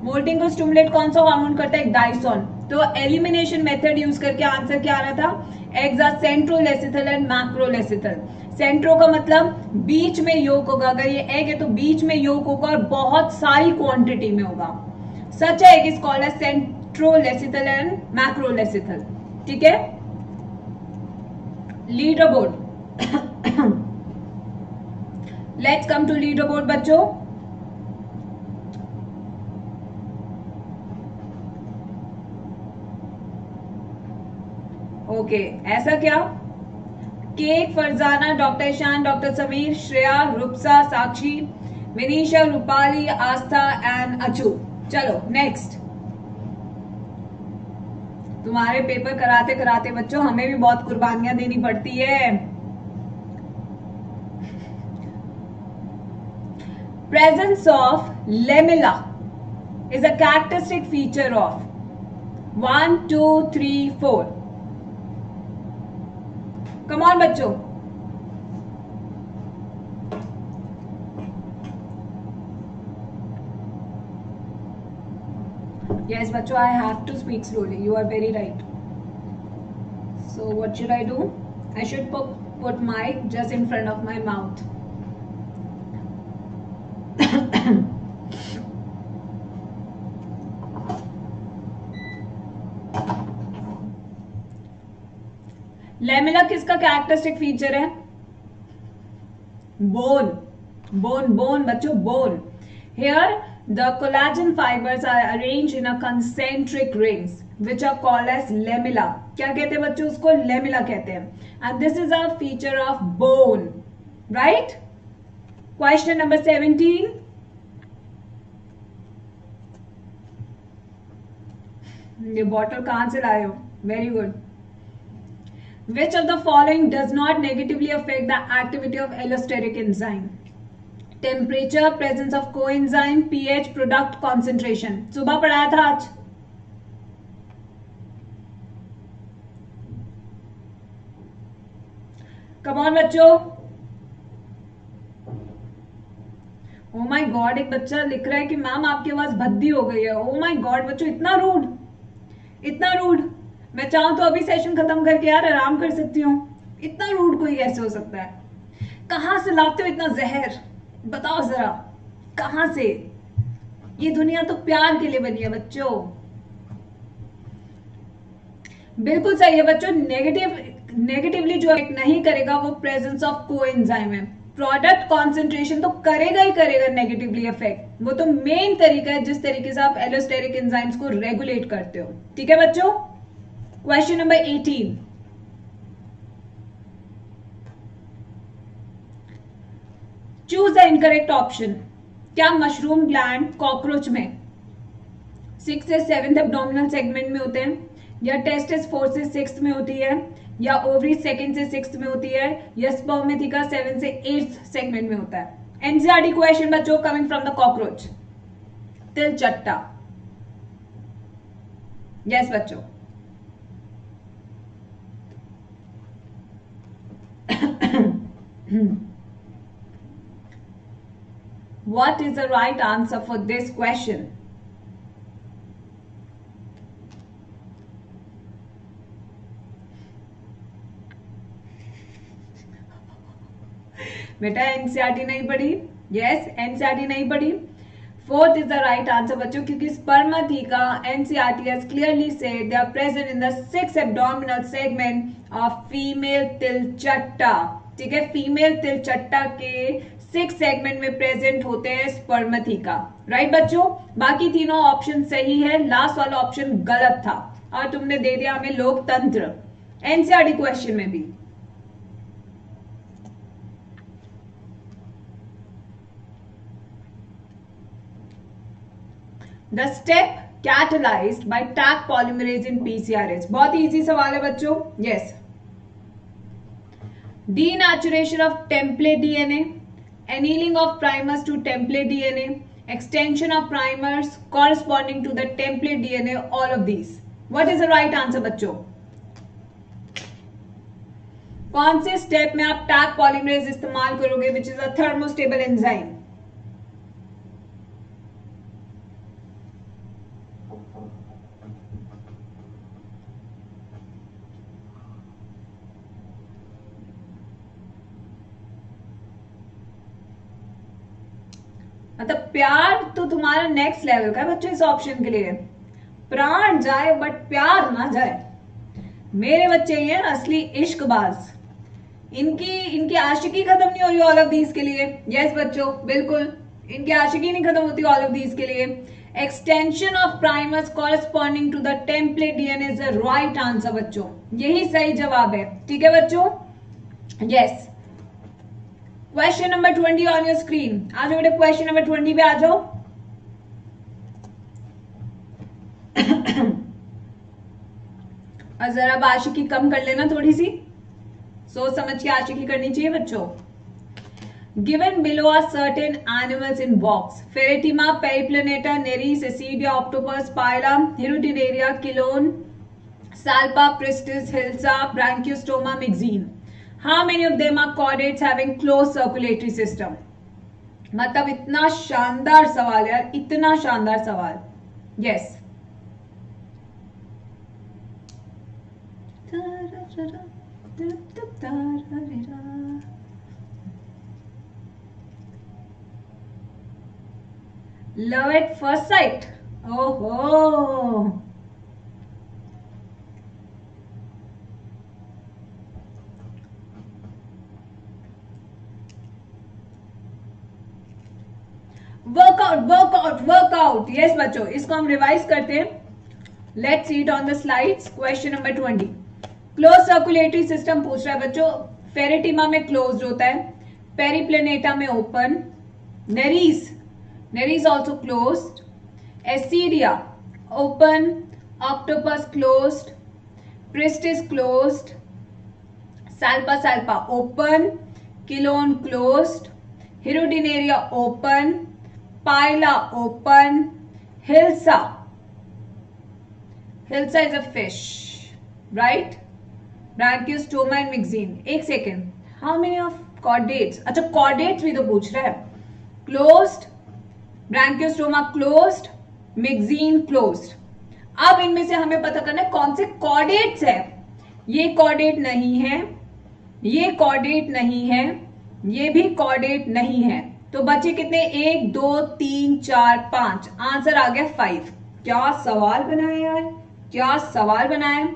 S1: मोल्टिंग को स्टिमुलेट कौन सा हार्मोन करता है, डाइसोन। तो एलिमिनेशन मेथड यूज करके आंसर क्या आ रहा था, एग्स आर सेंट्रोलेसिथल एंड मैक्रोलेसिथल। सेंट्रो का मतलब बीच में योग होगा, अगर ये एग है तो बीच में योग होगा और बहुत सारी क्वांटिटी में होगा। Such egg is called as centrolecithal and macrolecithal. ठीक है, leaderboard. Let's come to leaderboard बच्चों। ओके, ऐसा क्या, cake, Farzana, doctor Ishan, doctor Sameer, Shreya, Rupsa, Sakshi, Vinisha, Rupali, Aastha and Achu. चलो नेक्स्ट। तुम्हारे पेपर कराते कराते बच्चों हमें भी बहुत कुर्बानियां देनी पड़ती है। Presence of lamella is a characteristic feature of 1 2 3 4। Come on बच्चों, yes बच्चों, I have to speak slowly, you are very right. So what should I do? I should put mic just in front of my mouth. Lamella किसका कैरेक्टरिस्टिक फीचर है, बोन, बोन, बोन बच्चों, bone. Here the collagen fibres are arranged in a concentric rings which are called as lamella. क्या कहते हैं बच्चों उसको, लेमिला कहते हैं। And this is a feature of bone. Right? Question number 17, ये बॉटल कहां से लाए हो? Very good. Which of the following does not negatively affect the activity of allosteric enzyme? Temperature, presence of coenzyme, pH, product concentration. सुबह पढ़ाया था आज. Come on बच्चों. Oh my God, एक बच्चा लिख रहा है कि मैम आपकी आवाज भद्दी हो गई है. Oh my God बच्चों, इतना रूड, इतना रूड. मैं चाहूं तो अभी सेशन खत्म करके यार आराम कर सकती हूँ. इतना रूड कोई कैसे हो सकता है? कहां से लाते हो इतना जहर? बताओ जरा, कहां से? ये दुनिया तो प्यार के लिए बनी है बच्चों. बिल्कुल सही है बच्चों. नेगेटिवली जो नहीं करेगा वो प्रेजेंस ऑफ कोएंजाइम है. प्रोडक्ट कॉन्सेंट्रेशन तो करेगा ही करेगा नेगेटिवली इफेक्ट. वो तो मेन तरीका है जिस तरीके से आप एलोस्टेरिक एंजाइम्स को रेगुलेट करते हो. ठीक है बच्चों. Question number 18, choose the incorrect option. क्या मशरूम ग्लैंड कॉकरोच में 6 से 7th एब्डोमिनल सेगमेंट में होते हैं, या टेस्टिस 4 से 6th में होती है, या ओवरी 2nd से 6th में होती है, या स्पर्मेथिका 7 से 8th सेगमेंट में होता है? एनसीईआरटी क्वेश्चन बच्चों, कमिंग फ्रॉम द कॉकरोच. तिलचट्टा. यस बच्चों. What is the right answer for this question? बेटा एनसीईआरटी नहीं पढ़ी? यस, एनसीईआरटी नहीं पढ़ी. 4th is the right answer बच्चों, क्योंकि spermatheca NCERT has clearly said they are present in the 6th abdominal segment of female तिलचट्टा. ठीक है, फीमेल तिलचट्टा के 6 सेगमेंट में प्रेजेंट होते हैं स्पर्मेथिका. राइट बच्चों. बाकी तीनों ऑप्शन सही है, लास्ट वाला ऑप्शन गलत था और तुमने दे दिया हमें लोकतंत्र. एनसीईआरटी क्वेश्चन में भी. The step catalysed by Taq polymerase in PCR. बहुत ही इजी सवाल है बच्चों. Yes. Denaturation of template DNA, annealing of primers to template DNA, extension of primers corresponding to the template DNA, all of these. What is the right answer बच्चों? कौन से स्टेप में आप टैग पॉलीमरेज इस्तेमाल करोगे, which is a thermostable enzyme? मतलब प्यार तो तुम्हारा नेक्स्ट लेवल का है बच्चों इस ऑप्शन के लिए. प्राण जाए बट प्यार ना जाए. मेरे बच्चे ये असली इश्कबाज. इनकी आशिकी खत्म नहीं हो रही ऑल ऑफ दीज के लिए. यस बच्चों, बिल्कुल इनकी आशिकी नहीं खत्म होती ऑल ऑफ दीज के लिए. Extension of primers corresponding to the template DNA is the right answer बच्चों. यही सही जवाब है. ठीक है बच्चों. Yes. Question number 20 on your screen. आ जाओ बेटा, क्वेश्चन नंबर 20 पे आ जाओ. और जरा आशिकी कम कर लेना थोड़ी सी. सोच समझ के आशिकी करनी चाहिए बच्चों. Given below are certain animals in box. Pheretima, Periplaneta, Nereis, Ascidia, octopus, Pila, Hirudinaria, Chelone, Salpa, Pristis, Hilsa, Branchiostoma, Myxine. How many of them are chordates having closed circulatory system? मतलब इतना शानदार सवाल यार, इतना शानदार सवाल. Yes. Love at first sight. ओहो. वर्कआउट. यस बच्चों, इसको हम रिवाइज करते हैं. Let's see it on the slides. Question number 20. Close circulatory system पूछ रहा है बच्चों. फेरेटिमा में क्लोज्ड होता है, पेरिप्लेनेटा में open, Nereis also closed, Ascidia open, octopus closed, Pristis closed, Salpa open, Chelone closed, Hirudinaria open, Pila open, Hilsa is a fish, right? Branchiostoma and Myxine. एक second, how many of chordates? अच्छा, कॉर्डेट्स भी तो पूछ रहे हैं. Closed, Branchiostoma closed, Myxine closed. अब इनमें से हमें पता करना है कौन से कॉर्डेट्स है. ये कॉर्डेट नहीं है, ये कॉर्डेट नहीं है, ये भी कॉर्डेट नहीं है. तो बचे कितने? 1 2 3 4 5. आंसर आ गया 5. क्या सवाल बनाया यार, क्या सवाल बनाया.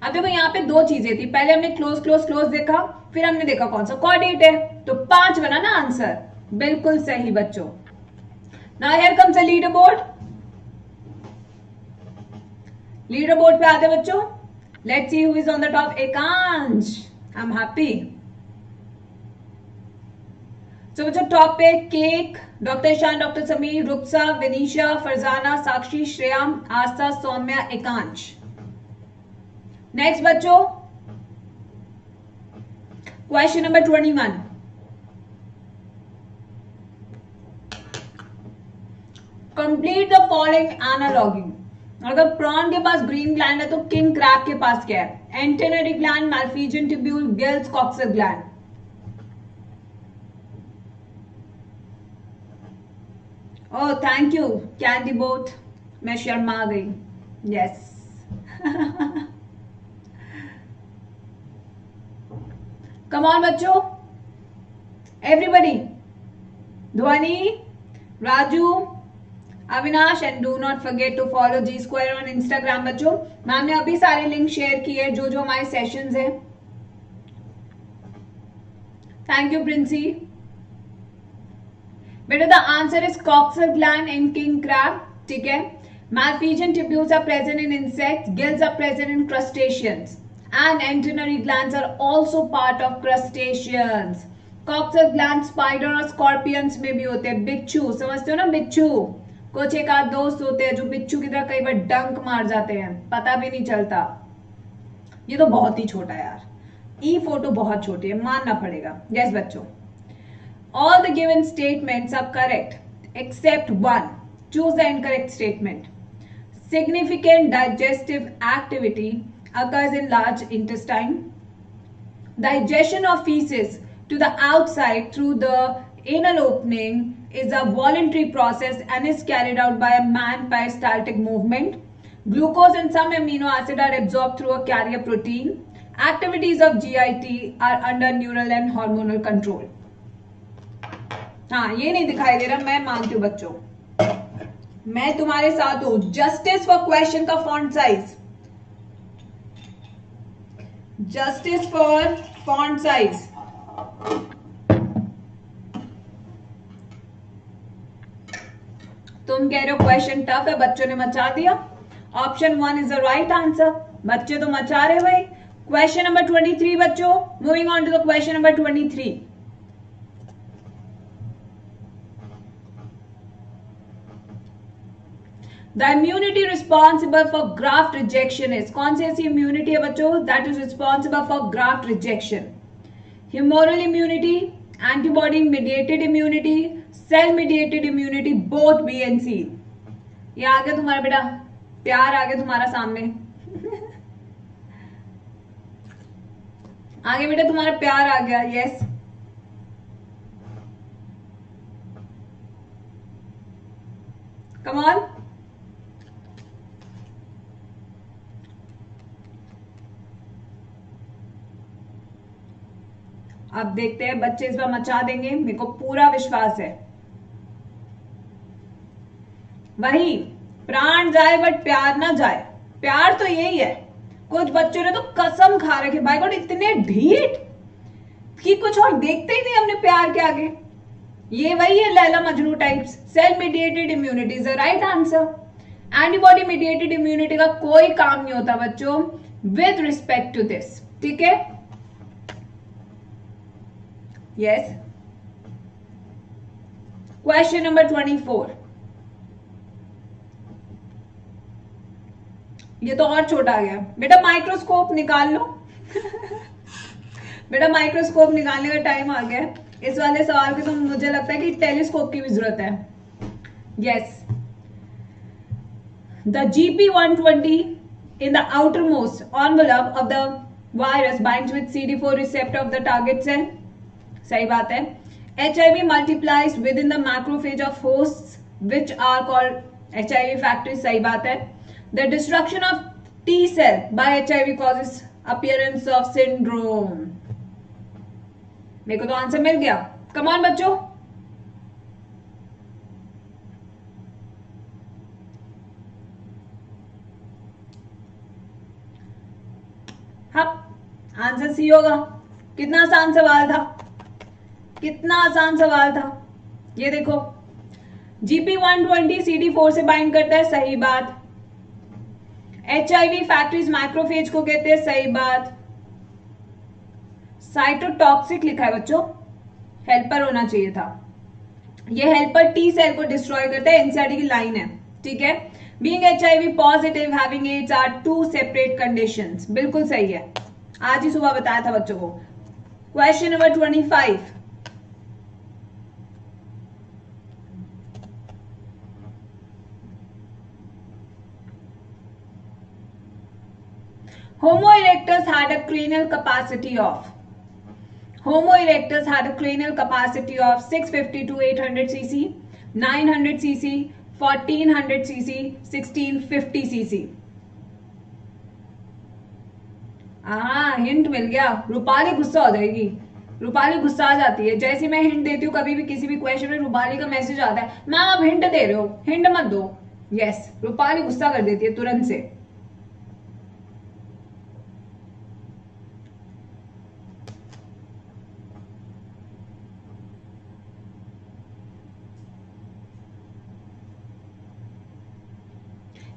S1: अब देखो यहाँ पे दो चीजें थी. पहले हमने क्लोज क्लोज क्लोज देखा, फिर हमने देखा कौन सा कॉर्डेट है, तो 5 बना ना आंसर. बिल्कुल सही बच्चों. Now here comes a leaderboard. Leaderboard पे आते बच्चों. Let's see who is on the top. Ekansh, I am happy. तो बच्चों टॉप पे cake, doctor Ishan, doctor Sameer, Rupsa, Vinisha, Farzana, Sakshi, Shreya, Aastha, Saumya, Ekansh. Next बच्चों, question number 21. Complete the following analogy. अगर प्रॉन के पास ग्रीन ग्लैंड है तो किंग क्रैब के पास क्या है? Antennary gland, Malpighian tubule, gills, coxal gland. Oh thank you candy boat, मैं शर्मा गई. यस. कम ऑन बच्चों, everybody. Dhwani, Raju, Avinash, and do not forget to follow G square on Instagram. बच्चों मैम ने अभी सारे लिंक शेयर किए जो जो हमारे सेशंस हैं. Thank you Princy. बेटा the answer is coxal gland in king crab. ठीक है. Malpighian tubules are present in insects, gills are present in crustaceans, and antennary glands are also part of crustaceans. Coxal glands spider और scorpions में भी होते हैं. बिच्छू समझते हो ना, बिच्छू. कुछ एक आध दोस्त होते हैं जो बिच्छू की तरह कई बार डंक मार जाते हैं, पता भी नहीं चलता. ये तो बहुत ही छोटा है यार. ई फोटो बहुत छोटी है, मानना पड़ेगा. यस बच्चों, all the given statements are correct except one. Choose the incorrect statement. Significant digestive activity occurs in large intestine. Digestion of feces to the outside through the anal opening is a voluntary process and is carried out by a man peristaltic movement. Glucose and some amino acid are absorbed through a carrier protein. Activities of GIT are under neural and hormonal control. हाँ, ये नहीं दिखाई दे रहा, मैं मानती हूँ बच्चों, मैं तुम्हारे साथ हूं. जस्टिस फॉर क्वेश्चन का font size, justice for font size. तुम कह रहे हो क्वेश्चन टफ है, बच्चों ने मचा दिया. Option 1 is the right answer. बच्चे तो मचा रहे भाई. क्वेश्चन नंबर 23 बच्चों. Moving on to the question number 23. The immunity responsible for graft rejection is, कौन सी ऐसी immunity है बच्चों that is responsible for graft rejection? Humoral immunity, antibody mediated immunity, cell mediated immunity, both B and C. ये आ गया तुम्हारा बेटा, प्यार आ गया तुम्हारा सामने. आगे बेटा तुम्हारा प्यार आ गया. यस. Come on. अब देखते हैं बच्चे इस बार मचा देंगे, मेरे को पूरा विश्वास है. वही प्राण जाए बट प्यार ना जाए. प्यार तो यही है. कुछ बच्चों ने तो कसम खा रखे भाई गॉड, इतने ढीठ कि कुछ और देखते ही नहीं हमने प्यार के आगे. ये वही है Laila Majnu types. Cell mediated immunity is the right answer. Antibody mediated immunity का कोई काम नहीं होता बच्चों विद रिस्पेक्ट टू दिस. ठीक है. यस. क्वेश्चन नंबर 24, ये तो और छोटा आ गया बेटा, माइक्रोस्कोप निकाल लो बेटा माइक्रोस्कोप निकालने का टाइम आ गया। इस वाले सवाल की तो मुझे लगता है कि टेलीस्कोप की भी जरूरत है। Yes, the GP120 in the outermost envelope of the virus binds with CD4 receptor of the target cell. सही बात है। HIV multiplies within the macrophage of hosts which are called HIV factories. सही बात है। The destruction of T cell by HIV causes appearance of syndrome. मेरे को तो आंसर मिल गया। कम ऑन बच्चों, हाँ आंसर सी होगा। कितना आसान सवाल था, कितना आसान सवाल था। ये देखो GP120 CD4 से बाइंड करता है, सही बात। HIV फैक्ट्रीज मैक्रोफेज को कहते हैं, सही बात। साइटोटॉक्सिक लिखा है बच्चों, हेल्पर होना चाहिए था। ये हेल्पर टी सेल को डिस्ट्रॉय करता है, एनसीईआरटी की लाइन है, ठीक है। Being HIV positive, having AIDS are two separate conditions, बिल्कुल सही है। आज ही सुबह बताया था बच्चों को। Question number 25, Homo erectus had a cranial capacity of Homo erectus had a cranial capacity of 650 to 800 cc, 900 cc, 1400 cc, 1650 cc। Hint मिल गया। रूपाली गुस्सा हो जाएगी, रूपाली गुस्सा आ जाती है जैसे मैं हिंट देती हूँ। कभी भी किसी भी क्वेश्चन में रूपाली का मैसेज आता है, मैम आप हिंट दे रहे हो, हिंट मत दो। यस, रूपाली गुस्सा कर देती है तुरंत से।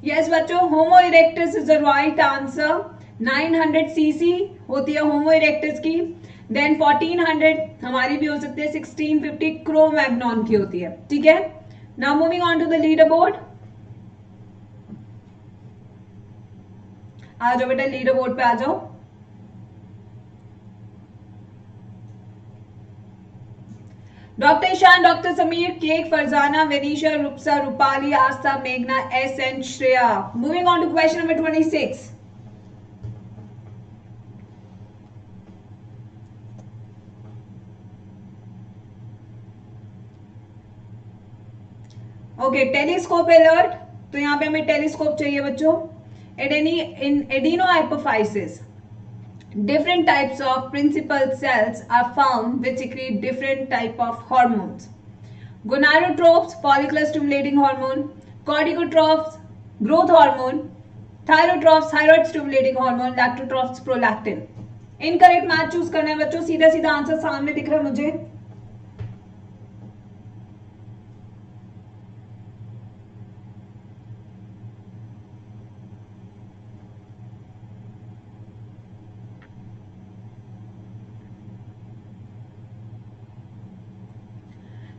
S1: यस बच्चों, Homo erectus is the right answer. 900 cc होती है होमो इरेक्टस की, देन 1400 हमारी भी हो सकती है, 1650 क्रो-मैग्नॉन की होती है, ठीक है। Now moving on to the leader board. आ जाओ बेटा, लीडर बोर्ड पे आ जाओ। Doctor Ishan, doctor Sameer, cake, Farzana, Vinisha, Rupsa, Rupali, Aastha, मेघना, S and Shreya. Moving on to question number 26। Okay, telescope alert. तो यहां पे हमें टेलीस्कोप चाहिए बच्चों। Adenohypophysis, different types of principal cells are found which secrete different type of hormones. Gonadotropes, follicular stimulating hormone; corticotropes, growth hormone; thyrotropes, thyroid stimulating hormone; lactotropes, prolactin। Incorrect match choose करना है बच्चों, सीधा सीधा आंसर सामने दिख रहा है मुझे।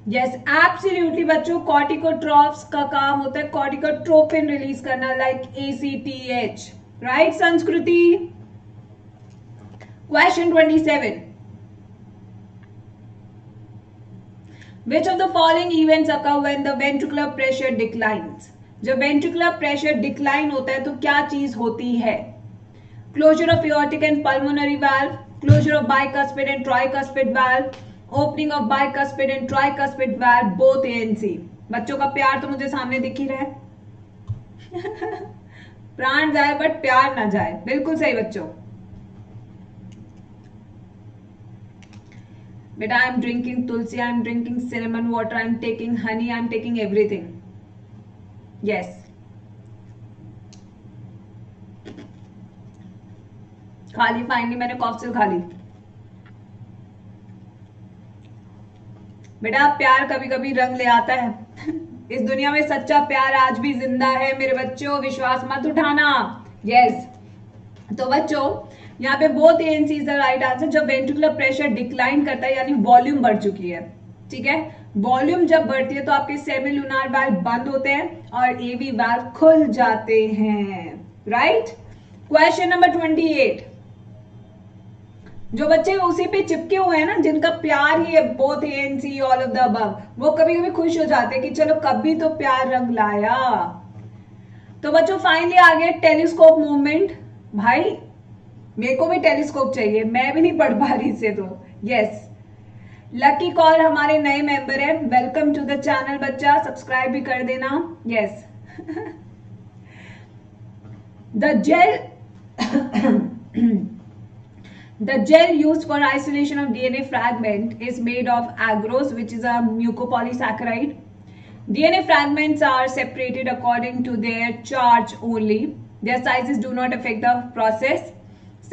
S1: यस एब्सोल्युटली बच्चों, कॉर्टिकोट्रॉप्स का काम होता है कॉर्टिकोट्रोपिन रिलीज करना, लाइक ACTH, राइट संस्कृति। Question 27, which of the following events occur when the ventricular pressure declines? जब ventricular pressure decline होता है तो क्या चीज होती है? Closure of aortic and pulmonary valve, closure of bicuspid and tricuspid valve, opening of bicuspid and tricuspid valve, both A and C। बच्चों का प्यार तो मुझे सामने दिख ही रहा है प्राण जाए बट प्यार ना जाए, बिल्कुल सही बच्चों। बेटा I am drinking Tulsi, I am drinking cinnamon water, I am taking Honey, I am taking everything. Yes, खाली फाइनली मैंने कॉफसिल खा ली। बेटा प्यार कभी कभी रंग ले आता है इस दुनिया में सच्चा प्यार आज भी जिंदा है मेरे बच्चों, विश्वास मत उठाना। यस, तो बच्चों यहाँ पे both ANC is the right answer. जब वेंट्रिकुलर प्रेशर डिक्लाइन करता है यानी वॉल्यूम बढ़ चुकी है, ठीक है। वॉल्यूम जब बढ़ती है तो आपके सेमी लूनार वाल्व बंद होते हैं और एवी वाल्व खुल जाते हैं, राइट। Question number 28। जो बच्चे उसी पे चिपके हुए हैं ना, जिनका प्यार ही है, both A and C all of the above, वो कभी कभी खुश हो जाते हैं कि चलो कभी तो प्यार रंग लाया। तो बच्चों फाइनली आ गया टेलीस्कोप मूवमेंट। भाई मेरे को भी टेलीस्कोप चाहिए, मैं भी नहीं पढ़ पा रही इसे तो। यस, लकी कॉल हमारे नए मेंबर है, वेलकम टू द चैनल बच्चा, सब्सक्राइब भी कर देना। Yes the gel The gel used for isolation of DNA fragment is made of agarose, which is a mucopolysaccharide. DNA fragments are separated according to their charge only. Their sizes do not affect the process.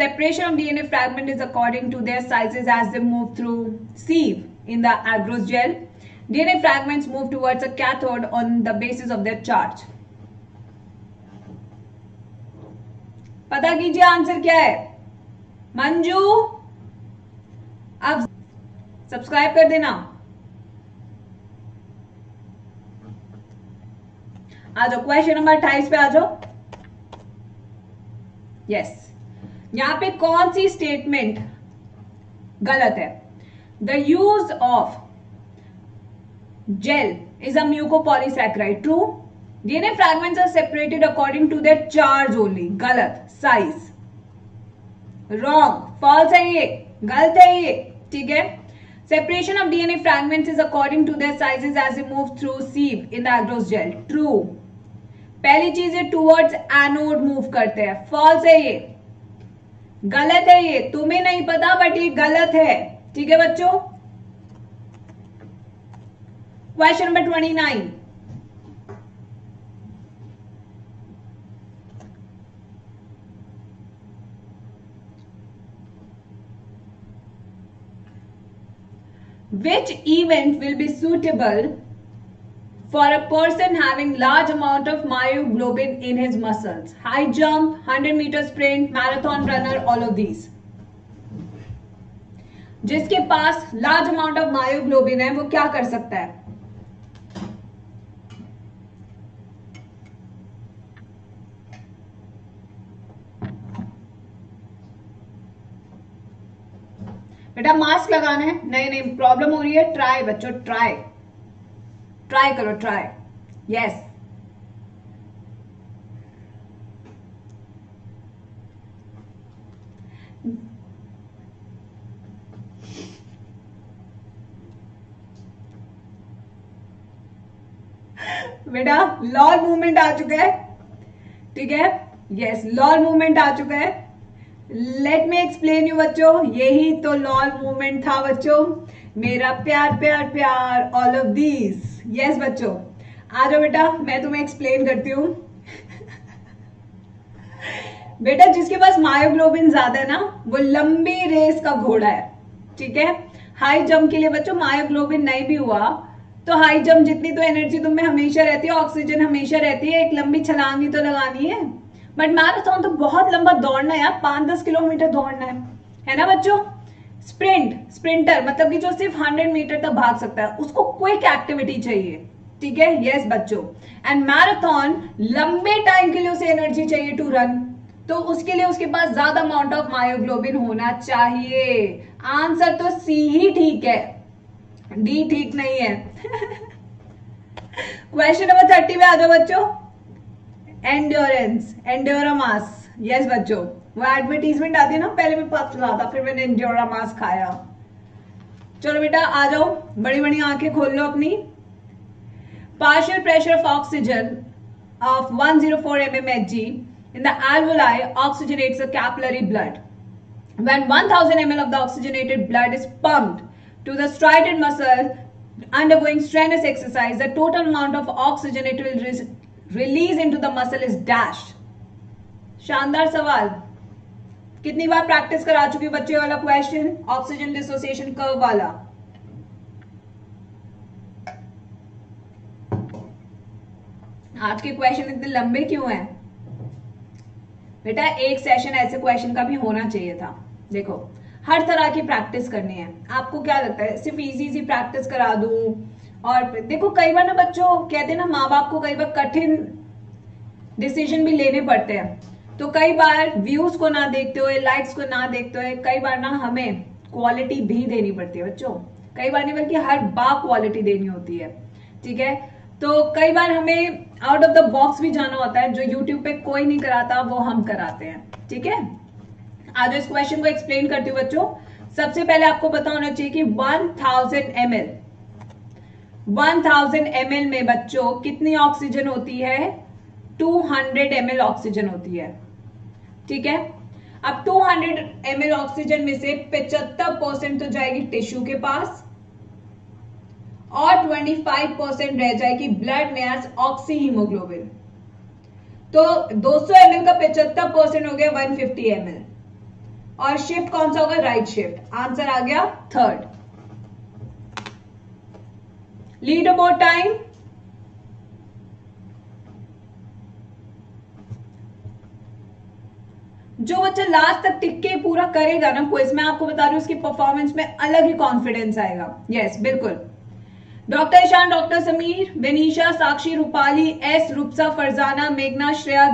S1: Separation of DNA fragment is according to their sizes as they move through sieve in the agarose gel. DNA fragments move towards a cathode on the basis of their charge. पता कीजिए आंसर क्या है। मंजू अब सब्सक्राइब कर देना। आ जाओ क्वेश्चन नंबर 28 पे आ जाओ। यस, यहां पे कौन सी स्टेटमेंट गलत है? The use of gel is a mucopolysaccharide, true. DNA fragments are separated according to their charge only, गलत। साइज रॉन्ग, फॉल्स है ये, गलत है ये, ठीक है। Separation of DNA fragments is according to their sizes as they move through sieve in the agarose gel, true. पहली चीज है टूवर्ड्स एनोड मूव करते हैं, फॉल्स है ये, गलत है ये, तुम्हें नहीं पता बट ये गलत है, ठीक है बच्चों। Question number 29। Which event will be suitable for a person having large amount of myoglobin in his muscles? High jump, 100-meter sprint, marathon runner, all of these. जिसके पास large amount of myoglobin है वो क्या कर सकता है? बेटा मास्क लगाना है, नहीं नहीं प्रॉब्लम हो रही है, ट्राई बच्चों, ट्राई ट्राई करो, ट्राई। यस, बेटा लॉल मूवमेंट आ चुका है, ठीक है। यस, लॉल मूवमेंट आ चुका है। लेट मी एक्सप्लेन यू बच्चों, यही तो लॉल मूवमेंट था बच्चों, मेरा प्यार प्यार प्यार, ऑल ऑफ दीज। यस बच्चों, आ जाओ बेटा, मैं तुम्हें एक्सप्लेन करती हूँ। बेटा जिसके पास मायोग्लोबिन ज्यादा है ना, वो लंबी रेस का घोड़ा है, ठीक है। हाई जंप के लिए बच्चों मायोग्लोबिन नहीं भी हुआ तो हाई जंप जितनी तो एनर्जी तुम में हमेशा रहती है, ऑक्सीजन हमेशा रहती है, एक लंबी छलांग ही तो लगानी है। बट मैराथन तो बहुत लंबा दौड़ना है यार, 5-10 किलोमीटर दौड़ना है ना बच्चों। स्प्रिंटर मतलब कि जो सिर्फ 100 मीटर तक भाग सकता है, उसको क्विक एक्टिविटी चाहिए, ठीक है। यस बच्चों, एंड मैराथन लंबे टाइम के लिए उसे एनर्जी चाहिए टू रन, तो उसके लिए उसके पास ज्यादा अमाउंट ऑफ मायोग्लोबिन होना चाहिए। आंसर तो सी ही ठीक है, डी ठीक नहीं है। क्वेश्चन नंबर 30 में आ जाओ बच्चों। एंड्योरेंस, एंड्योरामास, यस बच्चों, वो एडवर्टीजमेंट आती है ना, पहले मैं पतला था फिर मैंने एंड्योरामास खाया। चलो बेटा आ जाओ, बड़ी बड़ी आंखें खोल लो अपनी। Partial pressure of oxygen of 104 mmHg in the alveoli oxygenates the capillary blood. When 1000 ml of the oxygenated blood is pumped to the striated muscle undergoing strenuous exercise, the total amount of oxygen it will release into the muscle is dashed. शानदार सवाल, कितनी बार प्रैक्टिस करा चुकी बच्चे वाला क्वेश्चन, ऑक्सीजन डिसोसिएशन कर्व वाला। आज के क्वेश्चन इतने लंबे क्यों हैं बेटा? एक सेशन ऐसे क्वेश्चन का भी होना चाहिए था। देखो, हर तरह की प्रैक्टिस करनी है। आपको क्या लगता है सिर्फ इजी सी प्रैक्टिस करा दूं? और देखो कई बार ना बच्चों कहते हैं ना, माँ बाप को कई बार कठिन डिसीजन भी लेने पड़ते हैं, तो कई बार व्यूज को ना देखते हुए, लाइक्स को ना देखते हुए, कई बार ना हमें क्वालिटी भी देनी पड़ती है बच्चों। कई बार नहीं बल्कि हर बार क्वालिटी देनी होती है, ठीक है। तो कई बार हमें आउट ऑफ द बॉक्स भी जाना होता है, जो यूट्यूब पे कोई नहीं कराता वो हम कराते हैं, ठीक है। आज इस क्वेश्चन को एक्सप्लेन करती हूँ बच्चों। सबसे पहले आपको पता होना चाहिए कि 1000 ml में बच्चों कितनी ऑक्सीजन होती है? 200 ml ऑक्सीजन होती है, ठीक है। अब 200 ml ऑक्सीजन में से 75% तो जाएगी टिश्यू के पास और 25% रह जाएगी ब्लड में एज ऑक्सी हीमोग्लोबिन। तो 200 ml का 75% हो गया 150 ml। और शिफ्ट कौन सा होगा? Right shift. आंसर आ गया थर्ड। Lead about time. जो बच्चा लास्ट तक टिक के पूरा करेगा ना क्विज, मैं आपको बता रही हूं उसकी परफॉर्मेंस में अलग ही कॉन्फिडेंस आएगा। यस बिल्कुल। Doctor Ishan, doctor Sameer, Vinisha, Sakshi, Rupali, S, Rupsa, Farzana, मेघना, Shreya,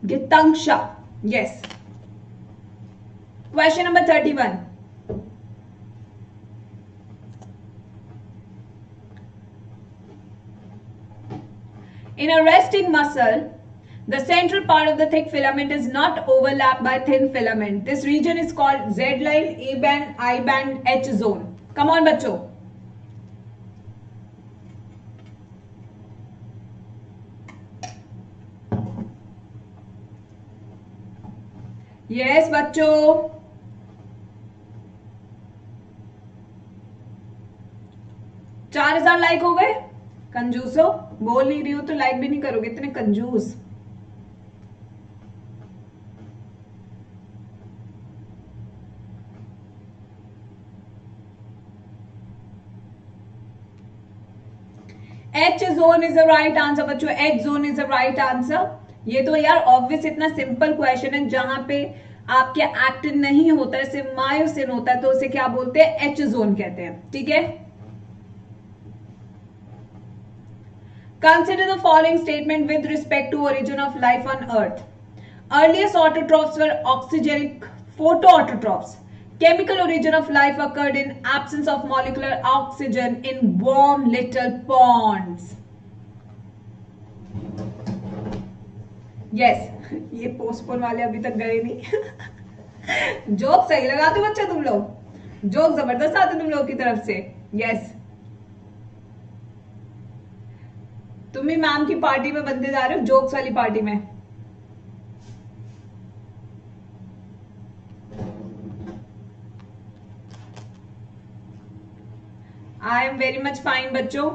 S1: Geetanksha. Yes. Question number 31। In a resting muscle, the central part of the thick filament is not overlapped by thin filament. This region is called Z line, A band, I band, H zone. Come on बच्चों। यस बच्चों। 4000 लाइक हो गए। कंजूस हो, बोल नहीं रही हो तो लाइक भी नहीं करोगे, इतने कंजूस। H zone is the right answer बच्चों। H zone is the right answer. ये तो यार ऑब्वियस इतना सिंपल क्वेश्चन है, जहां पे आपके एक्टिन नहीं होता है, सिर्फ मायोसिन होता है, तो उसे क्या बोलते हैं? एच जोन कहते हैं, ठीक है। Consider the following statement with respect to origin of life on Earth. Earliest autotrophs were oxygenic photoautotrophs. Chemical origin of life occurred in absence of molecular oxygen in warm little ponds. Yes, ये पोस्टपोन वाले अभी तक गए नहीं। जोक सही लगाते हो बच्चे तुम लोग, जोक जबरदस्त आते तुम लोग की तरफ से। यस, तुम भी मैम की पार्टी में बनते जा रहे हो, जोक्स वाली पार्टी में। I am very much fine बच्चों।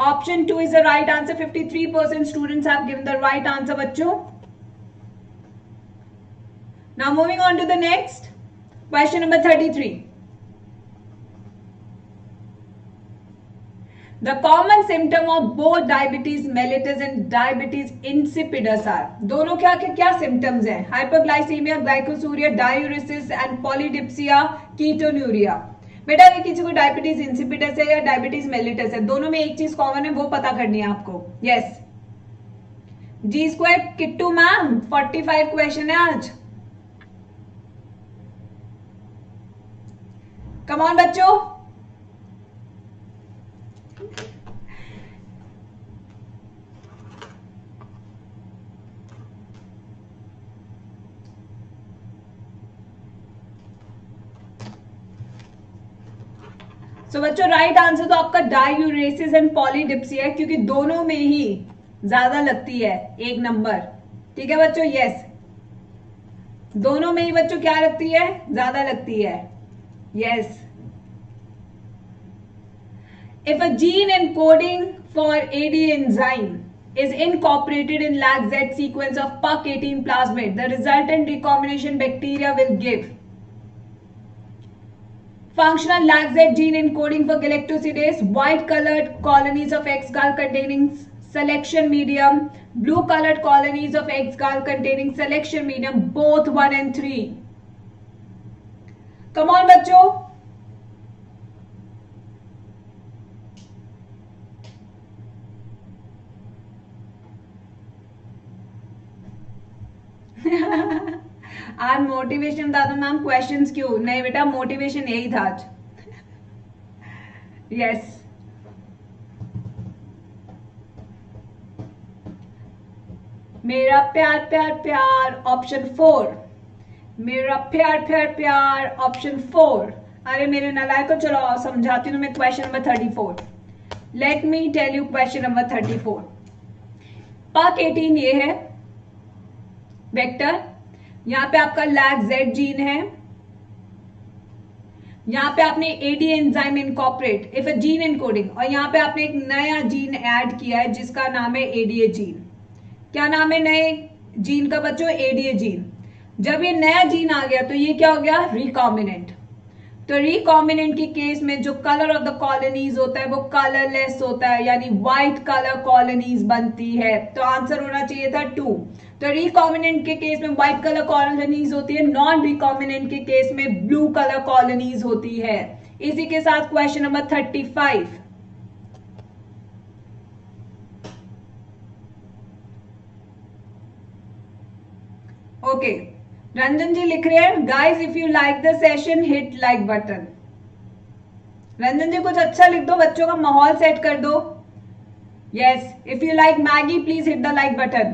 S1: Option 2 is the right answer. 53% students have given the right answer बच्चों। Now moving on to the next question number 33. The common symptom of both diabetes mellitus and diabetes insipidus are, दोनों क्या symptoms हैं? Hyperglycemia, glycosuria, diuresis and polydipsia, ketonuria। बेटा अगर किसी को डायबिटीज इंसिपिडस है या डायबिटीज मेलिटस है, दोनों में एक चीज कॉमन है, वो पता करनी है आपको। यस। जी स्क्वायर किट्टू मैम 45 क्वेश्चन है आज। कम ऑन बच्चों। तो बच्चों राइट आंसर तो आपका डायूरेसिस एंड पॉलीडिप्सिया है, क्योंकि दोनों में ही ज्यादा लगती है 1 नंबर, ठीक है बच्चों। यस, दोनों में ही बच्चों क्या लगती है? ज्यादा लगती है। Yes. If a gene encoding for AD enzyme is incorporated in LAC-Z sequence of PUC18 plasmid, the resultant recombination bacteria will give functional LAC-Z gene encoding for galactosidase, white colored colonies of X-gal containing selection medium, blue colored colonies of X-gal containing selection medium, both 1 and 3. Come on बच्चों। आज मोटिवेशन था तो मैम क्वेश्चंस क्यों? नहीं बेटा, मोटिवेशन यही था आज। यस मेरा प्यार प्यार प्यार ऑप्शन 4, मेरा प्यार प्यार प्यार ऑप्शन 4। अरे मेरे नालायकों, चलो समझाती हूँ मैं question number 34। Let me tell you question number 34। पाक 18 ये है वेक्टर, यहां पे आपका लैग जेड जीन है, यहां पे आपने AD enzyme incorporate if a gene encoding, और यहां पे आपने एक नया जीन ऐड किया है जिसका नाम है एडीए जीन। क्या नाम है नए जीन का बच्चों? ADA gene. जब ये नया जीन आ गया तो ये क्या हो गया? रिकॉम्बिनेंट। तो रिकॉम्बिनेंट के केस में जो कलर ऑफ द कॉलोनीज होता है वो कलरलेस होता है, यानी व्हाइट कलर कॉलोनीज बनती है। तो आंसर होना चाहिए था 2। तो रिकॉम्बिनेंट के केस में व्हाइट कलर कॉलोनीज होती है, नॉन रिकॉम्बिनेंट के केस में ब्लू कलर कॉलोनीज होती है। इसी के साथ question number 35। Okay Ranjan ji लिख रहे हैं, guys if you like the session hit like button. Ranjan ji कुछ अच्छा लिख दो, बच्चों का माहौल सेट कर दो। Yes if you like Maggi please hit the like button.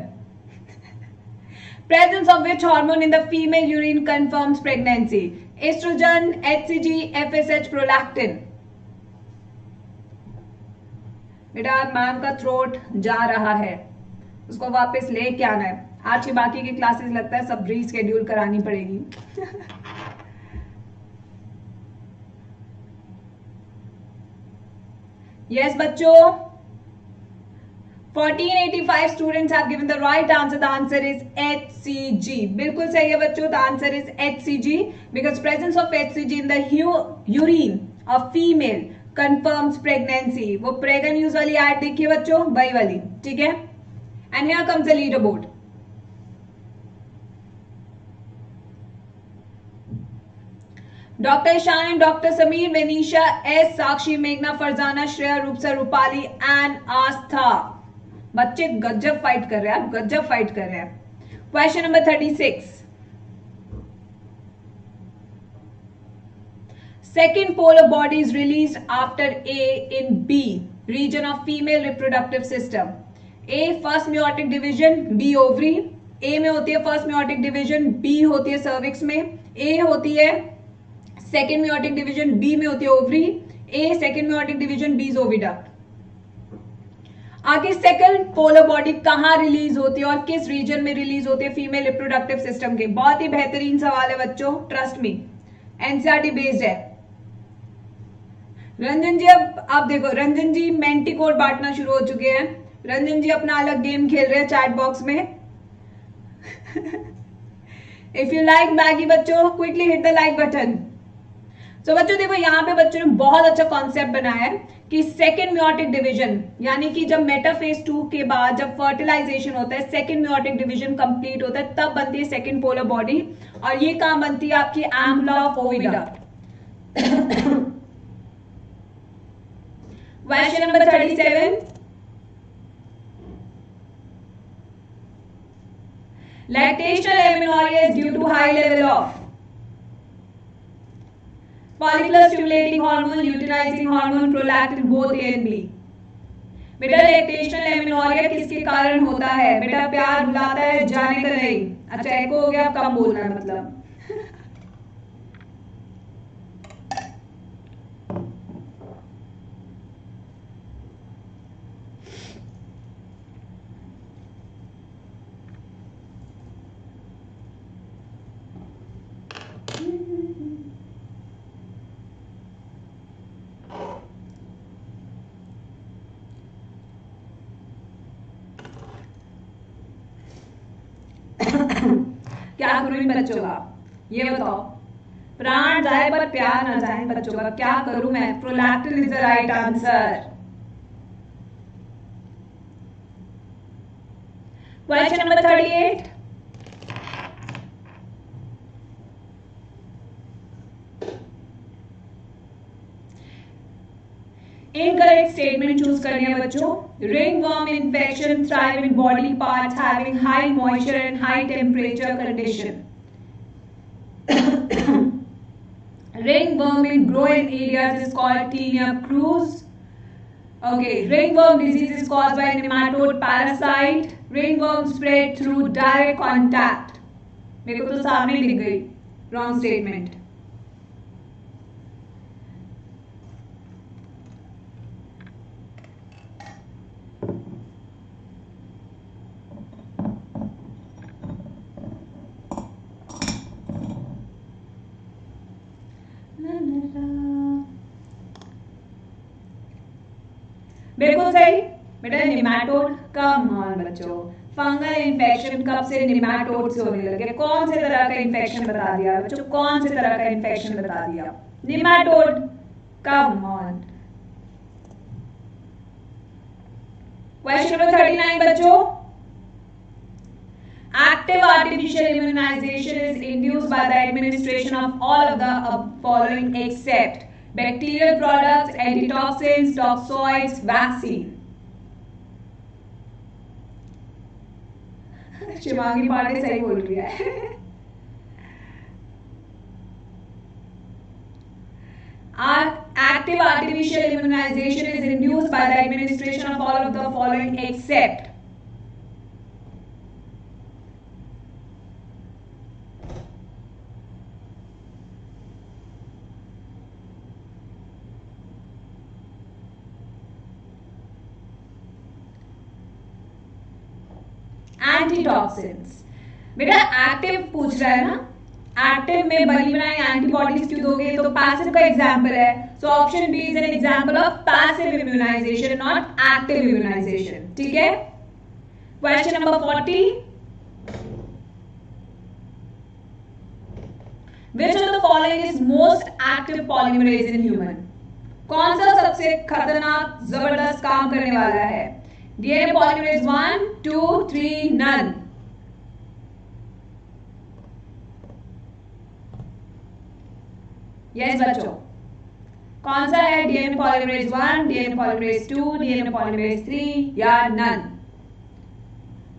S1: Presence of which hormone in the female urine confirms pregnancy? Oestrogen, HCG, FSH, prolactin. बेटा मैम का थ्रोट जा रहा है, उसको वापस लेके आना है। आज की बाकी की क्लासेस लगता है सब रीस्केड्यूल करानी पड़ेगी। यस बच्चों 1485 students have given the right answer. The answer is HCG। बिल्कुल सही है बच्चों, the answer is HCG because presence of HCG in the urine of female confirms pregnancy. वो प्रेगन न्यूज वाली एड देखिए बच्चों, वही वाली, ठीक है। And here comes the leader board. Doctor Ishan and doctor Sameer, Vinisha S, Sakshi, मेघना, फरजाना, श्रेया, रूपसा, रूपाली एंड आस्था। बच्चे गजब फाइट कर रहे हैं, गजब फाइट कर रहे हैं। Question number 36। Second polar body is released after A in B region of female reproductive system. A first meiotic division, B ovary। A में होती है फर्स्ट meiotic division, B होती है cervix में। A होती है सेकेंड meiotic division, B में होती है ovary। A second meiotic division, B is oviduct। आगे सेकंड पोलर बॉडी कहां रिलीज होती है और किस रीजन में रिलीज होती है फीमेल रिप्रोडक्टिव सिस्टम के? बहुत ही बेहतरीन सवाल है बच्चों, ट्रस्ट मी, एनसीईआरटी बेस्ड है। रंजन जी अब आप देखो, रंजन जी मेंटी कोड बांटना शुरू हो चुके हैं। रंजन जी अपना अलग गेम खेल रहे हैं चैट बॉक्स में। इफ यू लाइक मैगी बच्चों quickly hit the like button. तो बच्चों देखो यहाँ पे बच्चों ने बहुत अच्छा कॉन्सेप्ट बनाया है कि सेकेंड म्योटिक डिवीजन, यानी कि जब मेटाफेज 2 के बाद जब फर्टिलाइजेशन होता है, सेकेंड म्योटिक डिवीजन कंप्लीट होता है, तब बनती है सेकेंड पोलर बॉडी। और ये कहां बनती है? आपकी एम्बुला of oviduct. Question number 37। Lactational amenorrhoea is due to high level of follicular stimulating hormone, luteinizing hormone, prolactin, both A and B। बेटा लैक्टेशनल एमिनोरिया किसके कारण होता है? बेटा प्यार बुलाता है जाने का नहीं। अच्छा एको हो गया, अब कम बोलना है मतलब। क्या करूं इन बच्चों का, ये बताओ। प्राण जाए पर प्यार ना जाए बच्चों का, क्या करूं मैं? Prolactin is the right answer. Question number 38। Incorrect statement choose करनी है बच्चों। Ringworm infection thrive in body parts having high moisture and high temperature condition. Ringworm in grow in areas is called Taenia crus. Okay, ringworm disease is caused by nematode parasite. Ringworm spread through direct contact. मेरे को तो सामने दिख गई, wrong statement. बिल्कुल सही बेटा, निमैटोड का मान बच्चों। फंगल इन्फेक्शन कब से निमैटोड से होने लगे? कौन से तरह का इन्फेक्शन बता दिया बच्चों? कौन से तरह का इन्फेक्शन बता दिया? निमैटोड का मान। क्वेश्चन नंबर 39 बच्चों। Active artificial immunization is induced by the administration of all of the following except bacterial products, antitoxins, toxoids, vaccine. Shivangi Pandey सही बोल रही है। Active artificial immunization is induced by the administration of all of the following except antitoxins. बेटा एक्टिव पूछ रहा है ना, एक्टिव में बनी बनाई एंटीबॉडीज क्यों दोगे? तो पैसिव का एग्जांपल है, so option B is an example of passive immunisation not active immunisation. ठीक है। Question number 40, which of the following is most active polymerase in human? कौन सा सबसे खतरनाक जबरदस्त काम करने वाला है? DNA polymerase 1, 2, 3, none. Yes बच्चों, कौन सा है? DNA polymerase 1, DNA polymerase 2, DNA polymerase 3 या none?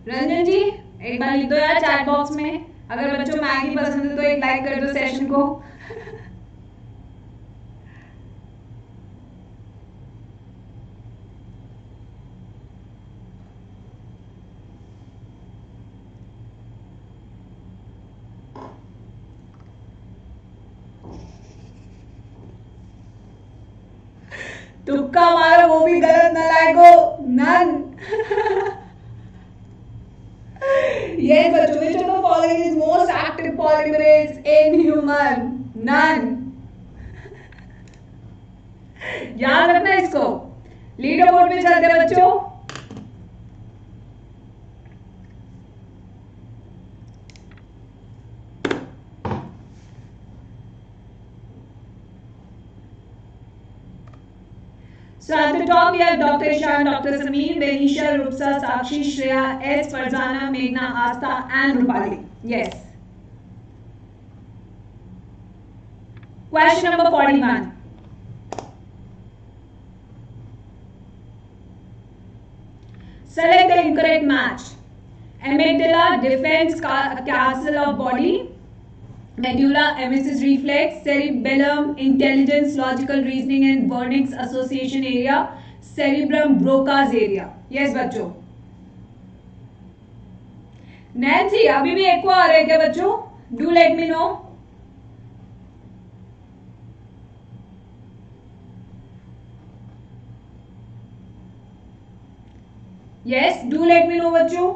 S1: रंजन जी एक बार लिख दो यार चैट बॉक्स में। अगर बच्चों मैगी पसंद है तो एक लाइक कर दो सेशन को। तुक्का मारो वो भी गलत न लाइको। नन। Yes बच्चों, which of the following is most active polymerase in human? None. याद रखना इसको। लीडर बोर्ड पे चलते हैं बच्चों। So at the top we have Dr. Ishan, Dr. Sameer, Benisha, Rupsa, Sakshi, Shreya, S, Farzana, Meghna, Asta and Rupali. Yes. Question number 41. Select the incorrect match. Amygdala defends castle of body. Medulla, emesis reflex, cerebellum, intelligence, logical reasoning and Wernicke's association area, cerebrum, Broca's area. Yes बच्चों। नैन्सी अभी भी एक को आ रहा है क्या बच्चों? Do let me know. Yes do let me know बच्चों।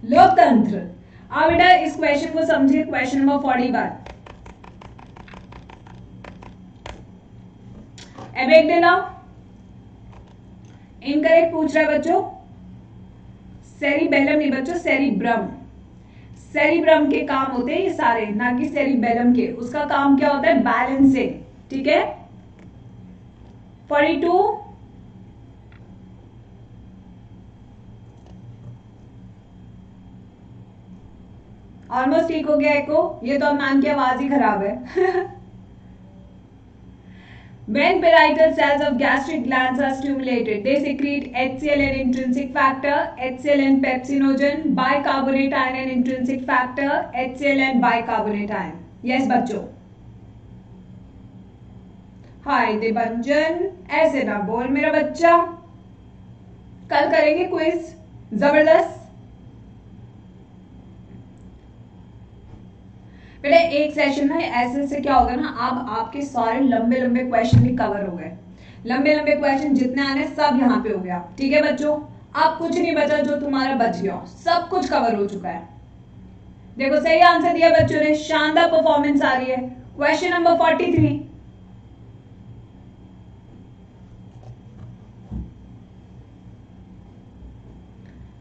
S1: लोकतंत्र। अब बेटा इस क्वेश्चन को समझिए। Question number 41। एमिग्डाला इनकरेक्ट पूछ रहा है बच्चों। सेरिबेलम नहीं बच्चों, सेरिब्रम। सेरिब्रम के काम होते हैं ये सारे, ना कि सेरिबेलम के। उसका काम क्या होता है? बैलेंसिंग। ठीक है। 42 ऑलमोस्ट ठीक हो गया एको, ये तो अब मैम की आवाज ही खराब है। When parietal cells of gastric glands are stimulated, they secrete HCl and intrinsic factor, HCl and pepsinogen, bicarbonate ion and intrinsic factor, HCl and bicarbonate ion. Yes बच्चों। हाय देवंजन, ऐसे ना बोल मेरा बच्चा, कल करेंगे क्विज जबरदस्त। बेटा एक सेशन में ऐसे से क्या होगा ना, अब आपके सारे लंबे लंबे क्वेश्चन भी कवर हो गए, लंबे लंबे क्वेश्चन जितने आने सब यहाँ पे हो गया। ठीक है बच्चों, अब कुछ नहीं बचा जो तुम्हारा बच गया, सब कुछ कवर हो चुका है। देखो सही आंसर दिया बच्चों ने, शानदार परफॉर्मेंस आ रही है। क्वेश्चन नंबर 43,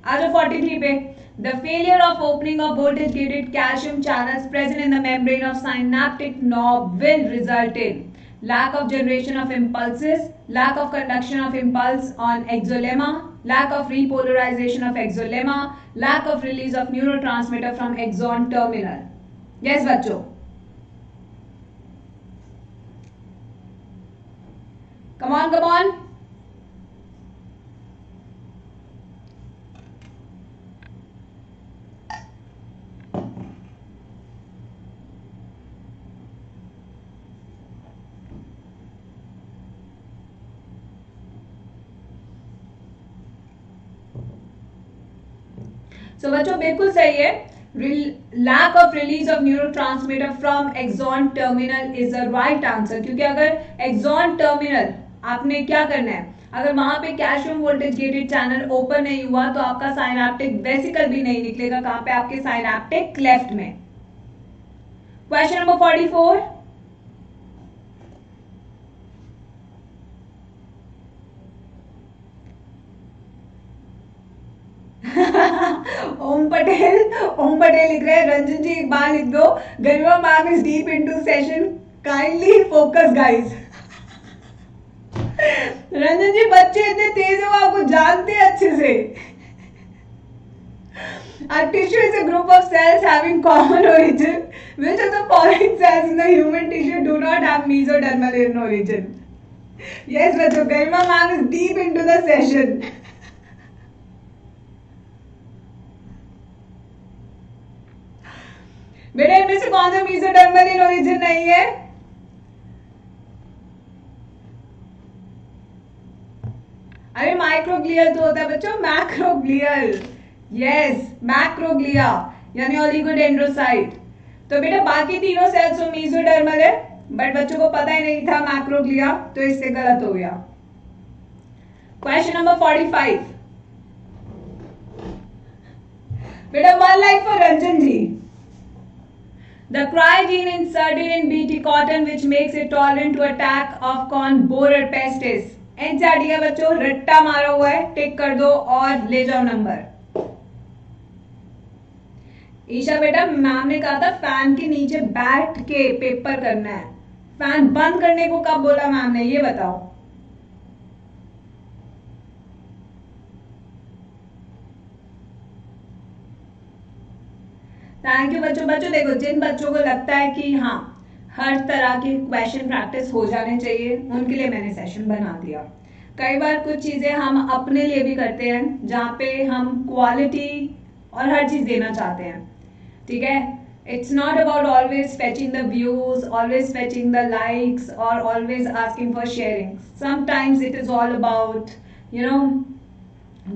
S1: आज 43 पे, the failure of opening of voltage gated calcium channels present in the membrane of synaptic knob will result in lack of generation of impulses, lack of conduction of impulse on exolemma, lack of repolarization of exolemma, lack of release of neurotransmitter from axon terminal. Yes बच्चों, come on come on। So, बच्चों बिल्कुल सही है, lack of release of neurotransmitter from axon terminal is the right answer. क्योंकि अगर एक्सॉन टर्मिनल आपने क्या करना है, अगर वहां पे calcium voltage gated channel open नहीं हुआ तो आपका साइनैप्टिक वेसिकल भी नहीं निकलेगा। कहां पे? आपके साइनैप्टिक क्लेफ्ट में। क्वेश्चन नंबर 44, ओम पटेल लिख रहे हैं, रंजन जी एक बार लिख दो, Garima ma'am is deep into session, kindly focus guys. Ranjan ji बच्चे इतने तेज है, वो आपको जानते हैं अच्छे से। A tissue is a group of cells having common origin. Which of the following cells in the human tissue do not have mesodermal in origin? Yes बच्चों, गरिमा ma'am is deep into the session. बेटा इनमें से कौन सा मेसोडर्मल इन ओरिजिन नहीं है? अरे माइक्रोग्लियल तो होता है बच्चों, मैक्रोग्लियल। यस मैक्रोग्लिया यानी ओलिगोडेंड्रोसाइट। तो बेटा बाकी तीनों सेल्स तो मेसोडर्मल है, बट बच्चों को पता ही नहीं था मैक्रोग्लिया, तो इससे गलत हो गया। क्वेश्चन नंबर 45, बेटा 1 like for Ranjan ji. The cry gene inserted in BT cotton which makes it tolerant to attack of corn borer pest is। NCERT का बच्चों रट्टा मारा हुआ है, टिक कर दो और ले जाओ नंबर। ईशा बेटा मैम ने कहा था फैन के नीचे बैठ के पेपर करना है, फैन बंद करने को कब बोला मैम ने, ये बताओ। थैंक यू बच्चों। बच्चों देखो, जिन बच्चों को लगता है कि हाँ हर तरह के क्वेश्चन प्रैक्टिस हो जाने चाहिए, उनके लिए मैंने सेशन बना दिया। कई बार कुछ चीजें हम अपने लिए भी करते हैं जहाँ पे हम क्वालिटी और हर चीज देना चाहते हैं। ठीक है, it's not about always fetching the views, always fetching the likes और always asking for sharing. Sometimes it is all about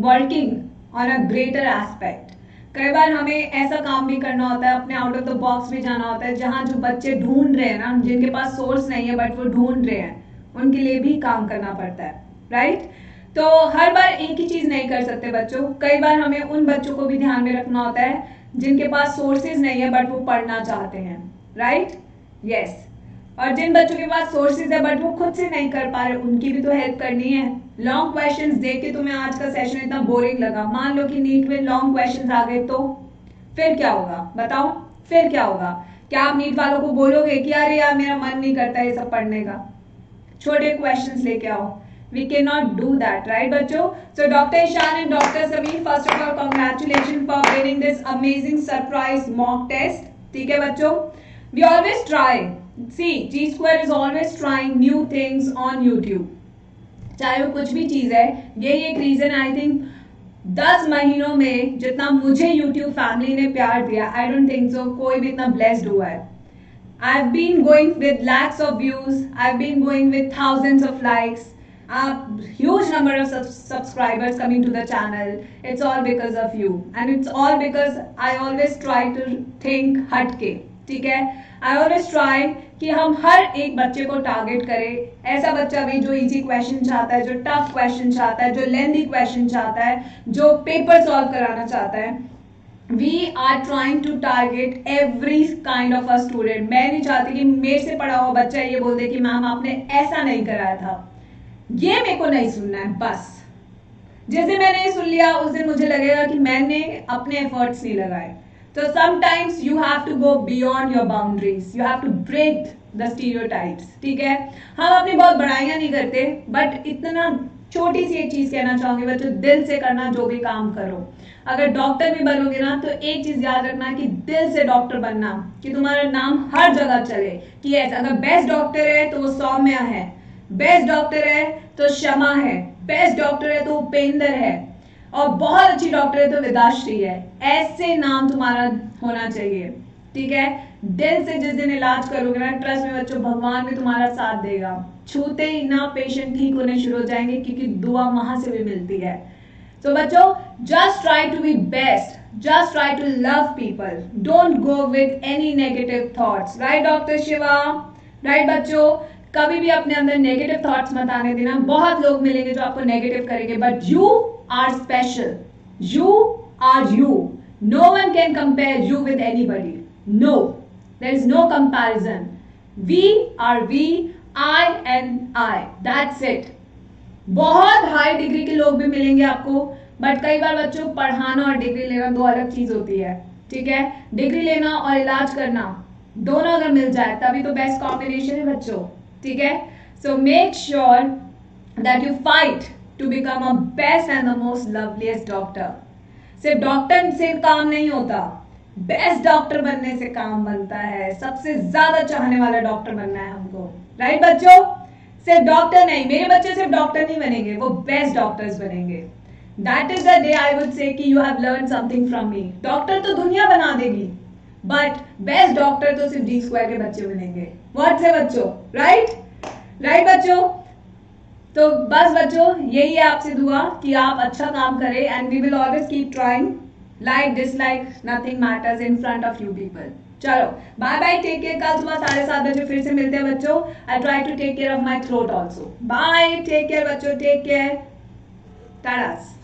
S1: working on a greater aspect. कई बार हमें ऐसा काम भी करना होता है, अपने आउट ऑफ द बॉक्स भी जाना होता है, जहां जो बच्चे ढूंढ रहे हैं ना, जिनके पास सोर्स नहीं है बट वो ढूंढ रहे हैं, उनके लिए भी काम करना पड़ता है। राइट, तो हर बार एक ही चीज नहीं कर सकते बच्चों। कई बार हमें उन बच्चों को भी ध्यान में रखना होता है जिनके पास सोर्सेज नहीं है बट वो पढ़ना चाहते हैं। Right, yes. और जिन बच्चों के पास सोर्सेज है बट वो खुद से नहीं कर पा रहे, उनकी भी तो हेल्प करनी है। लॉन्ग क्वेश्चंस देख के तुम्हें आज का सेशन इतना बोरिंग लगा, मान लो कि नीट में लॉन्ग क्वेश्चंस आ गए, तो फिर क्या होगा बताओ? फिर क्या होगा? क्या आप नीट वालों को बोलोगे कि अरे यार मेरा मन नहीं करता ये सब पढ़ने का, छोटे क्वेश्चंस लेके आओ? We cannot do that, right बच्चों? So Dr. Ishan and Dr. Sameer, first of all congratulations for winning this amazing surprise mock test. ठीक है बच्चों? We always try. See, G Square is always trying new things on YouTube. चाहे वो कुछ भी चीज है, यही एक रीजन आई थिंक 10 महीनों में जितना मुझे YouTube फैमिली ने प्यार दिया, आई डोंट थिंक सो कोई भी इतना ब्लेस्ड हुआ है. I've been going with lakhs of views. I've been going with thousands of likes. A huge number of subscribers coming to the channel. It's all because of you, and it's all because I always try to think हटके. ठीक है? I always try कि हम हर एक बच्चे को टारगेट करें. ऐसा बच्चा भी जो इजी क्वेश्चन चाहता है, जो टफ क्वेश्चन चाहता है, जो लेंथी क्वेश्चन चाहता है, जो पेपर सॉल्व कराना चाहता है. We are trying to target every kind of a student. मैं नहीं चाहती कि मेरे से पढ़ा हुआ बच्चा ये बोल दे कि मैम आपने ऐसा नहीं कराया था. ये मेरे को नहीं सुनना है. बस जिस दिन मैंने सुन लिया उस दिन मुझे लगेगा कि मैंने अपने एफर्ट्स नहीं लगाए. तो sometimes you have to go beyond your boundaries. You have to break the stereotypes. ठीक है? हम अपनी बहुत बड़ाइयां नहीं करते, बट इतना छोटी सी एक चीज कहना चाहूंगी बच्चों, दिल से करना जो भी काम करो. अगर डॉक्टर भी बनोगे ना तो एक चीज याद रखना कि दिल से डॉक्टर बनना, कि तुम्हारा नाम हर जगह चले. कि ऐसा अगर बेस्ट डॉक्टर है तो वो सौम्या है, बेस्ट डॉक्टर है तो शमा है, बेस्ट डॉक्टर है तो उपेंद्र है, और बहुत अच्छी डॉक्टर है तो विदाश्री है. ऐसे नाम तुम्हारा होना चाहिए. ठीक है? दिल से जिस दिन इलाज करोगे ना, ट्रस्ट में बच्चों भगवान भी तुम्हारा साथ देगा. छूते ही ना पेशेंट ठीक होने शुरू हो जाएंगे, क्योंकि दुआ वहां से भी मिलती है. So बच्चों, just try to be best. Just try to love people. Don't go with any negative thoughts. Right, Dr. Shiva? Right, बच्चों? कभी भी अपने अंदर नेगेटिव थॉट्स मत आने देना. बहुत लोग मिलेंगे जो आपको नेगेटिव करेंगे, but you are special. You are you. No one can compare you with anybody. No, there is no comparison. We are we. I and I. That's it. बहुत हाई डिग्री के लोग भी मिलेंगे आपको, बट कई बार बच्चों पढ़ाना और डिग्री लेना दो अलग चीज होती है. ठीक है? डिग्री लेना और इलाज करना दोनों अगर मिल जाए तभी तो बेस्ट कॉम्बिनेशन है बच्चों. ठीक है? So make sure that you fight to become a best and the most loveliest doctor. सिर्फ डॉक्टर से काम नहीं होता, बेस्ट डॉक्टर बनने से काम बनता है. सबसे ज्यादा चाहने वाला डॉक्टर बनना है हमको. राइट बच्चों? सिर्फ डॉक्टर नहीं, मेरे बच्चे सिर्फ डॉक्टर नहीं बनेंगे, वो बेस्ट डॉक्टर्स बनेंगे. That is the day I would say कि you have learn something from me. Doctor तो दुनिया बना देगी, बट बेस्ट डॉक्टर तो सिर्फ जी स्क्वायर के बच्चे बनेंगे. व्हाट से बच्चों? राइट? राइट बच्चों? तो बस बच्चों यही है आपसे दुआ कि आप अच्छा काम करें, and we will always keep trying. Like dislike nothing matters in front of you people. चलो बाय बाय, टेक केयर. कल सुबह 7:30 बजे फिर से मिलते हैं बच्चों. I try to take care of my throat also. Bye, take care बच्चों, टेक केयर. टाटास.